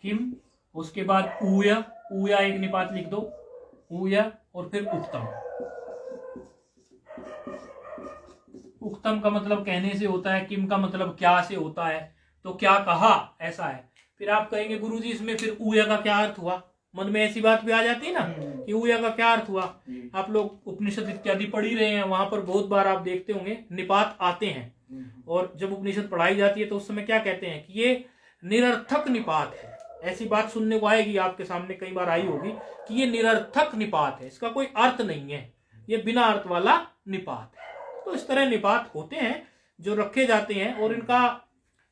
किम, उसके बाद ऊया, ऊया एक निपात लिख दो, ऊया, और फिर उक्तम। उक्तम का मतलब कहने से होता है, किम का मतलब क्या से होता है, तो क्या कहा, ऐसा है। फिर आप कहेंगे गुरुजी इसमें फिर ऊया का क्या अर्थ हुआ, मन में ऐसी बात भी आ जाती है ना कि ऊया का क्या अर्थ हुआ। आप लोग उपनिषद इत्यादि पढ़ ही रहे हैं, वहां पर बहुत बार आप देखते होंगे निपात आते हैं, और जब उपनिषद पढ़ाई जाती है तो उस समय क्या कहते हैं कि ये निरर्थक निपात है। ऐसी बात सुनने को आएगी, आपके सामने कई बार आई होगी कि ये निरर्थक निपात है, इसका कोई अर्थ नहीं है, ये बिना अर्थ वाला निपात है। तो इस तरह निपात होते हैं जो रखे जाते हैं, और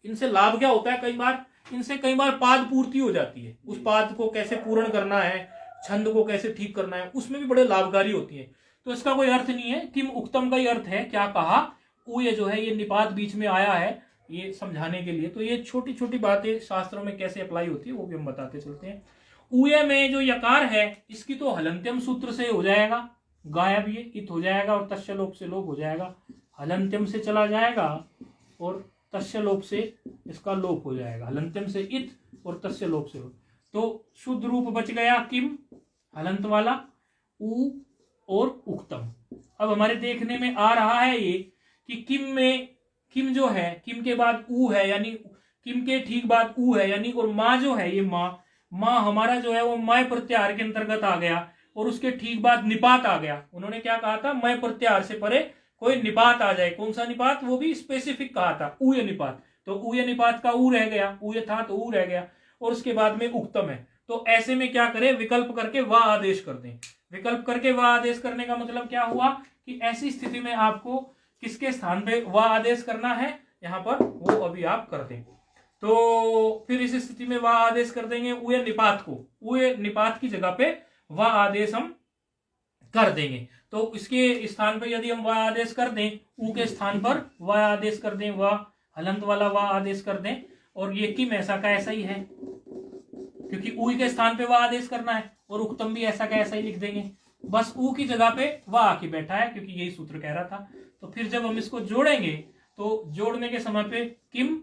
इनसे लाभ क्या होता है, कई बार इनसे कई बार पाद पूर्ति हो जाती है। उस पाद को कैसे पूर्ण करना है, छंद को कैसे ठीक करना है, उसमें भी बड़े लाभकारी होती है। तो इसका कोई अर्थ नहीं है, किम उक्तम का ही अर्थ है क्या कहा। उय जो है ये निपात बीच में आया है ये समझाने के लिए। तो ये छोटी छोटी बातें शास्त्रों में कैसे अप्लाई होती है वो भी हम बताते चलते हैं। उय में जो यकार है इसकी तो हलंत्यम सूत्र से हो जाएगा, गायब ये इत हो जाएगा, और तस्य लोप से लोप हो जाएगा। हलंत्यम से चला जाएगा और तस्य लोप से इसका लोप हो जाएगा, हलंत्यम से इत और तस्य लोप से लोप। तो शुद्ध रूप बच गया किम, हलंत वाला, उ और उक्तम। अब हमारे देखने में आ रहा है ये कि किम में, किम जो है, किम के बाद उ है, यानी किम के ठीक बाद उ है, यानी, और माँ जो है ये माँ हमारा जो है वो मय प्रत्याहार के अंतर्गत आ गया, और उसके ठीक बाद निपात आ गया। उन्होंने क्या कहा था, मय प्रत्याहार से परे कोई निपात आ जाए, कौन सा निपात, वो भी स्पेसिफिक कहा था, उय निपात। तो उय निपात का उ रह गया, उय था तो उ रह गया, और उसके बाद में उक्तम है। तो ऐसे में क्या करें, विकल्प करके वह आदेश कर दें। विकल्प करके वह आदेश करने का मतलब क्या हुआ कि ऐसी स्थिति में आपको किसके स्थान पे वह आदेश करना है, यहाँ पर वो अभी आप कर दें। तो फिर इस स्थिति में वह आदेश कर देंगे उय निपात को, उय निपात की जगह पे वह आदेश हम कर देंगे। तो इसके स्थान पर यदि हम वह आदेश कर दें, उ के स्थान पर वह आदेश कर दें, वह हलंत वाला वह आदेश कर दें, और ये किम ऐसा का ऐसा ही है क्योंकि उ के स्थान पे वह आदेश करना है, और उक्तम भी ऐसा का ऐसा ही लिख देंगे, बस उ की जगह पे वह आके बैठा है क्योंकि यही सूत्र कह रहा था। तो फिर जब हम इसको जोड़ेंगे तो जोड़ने के समय पे किम,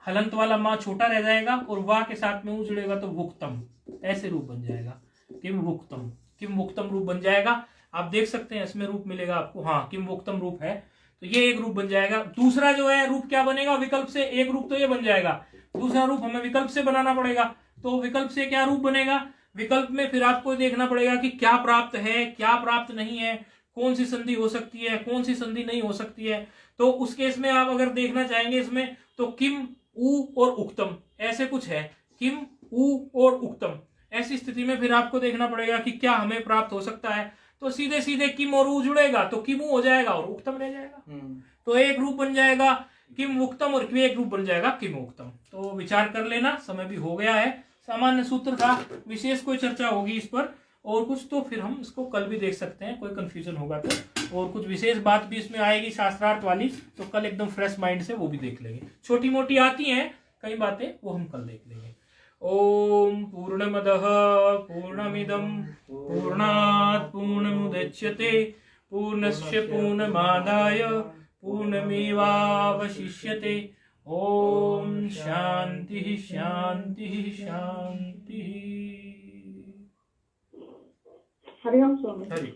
हलंत वाला माँ छोटा रह जाएगा, और वाह के साथ में उ जुड़ेगा तो वुक्तम, ऐसे रूप बन जाएगा, किम वुक्तम, किम वुक्तम रूप बन जाएगा। आप देख सकते हैं इसमें रूप मिलेगा आपको, हाँ किम वुक्तम रूप है। तो ये एक रूप बन जाएगा। दूसरा जो है रूप क्या बनेगा विकल्प से, एक रूप तो ये बन जाएगा, दूसरा रूप हमें विकल्प से बनाना पड़ेगा। तो विकल्प से क्या रूप बनेगा, विकल्प में फिर आपको देखना पड़ेगा कि क्या प्राप्त है क्या प्राप्त नहीं है, कौन सी संधि हो सकती है कौन सी संधि नहीं हो सकती है। तो उस केस में आप अगर देखना चाहेंगे इसमें तो किम उ और उक्तम ऐसे कुछ है, किम उ और उक्तम, ऐसी स्थिति में फिर आपको देखना पड़ेगा कि क्या हमें प्राप्त हो सकता है। तो सीधे सीधे किम और उ जुड़ेगा तो किम उ हो जाएगा और उक्तम रह जाएगा। तो एक रूप बन जाएगा किम उक्तम और एक रूप बन जाएगा किम उक्तम। तो विचार कर लेना, समय भी हो गया है। सामान्य सूत्र था, विशेष कोई चर्चा होगी इस पर और कुछ तो फिर हम इसको कल भी देख सकते हैं, कोई कंफ्यूजन होगा तो, और कुछ विशेष बात भी इसमें आएगी शास्त्रार्थ वाली, तो कल एकदम फ्रेश माइंड से वो भी देख लेंगे। छोटी मोटी आती हैं कई बातें, वो हम कल देख लेंगे। ओम पूर्णमदः पूर्णमिदं पूर्णात् पूर्णमुदच्यते पूर्णस्य पूर्णमादाय पूर्णमेवावशिष्यते। ओम शांति शांति शांति। हरिओम स्वामी। हरि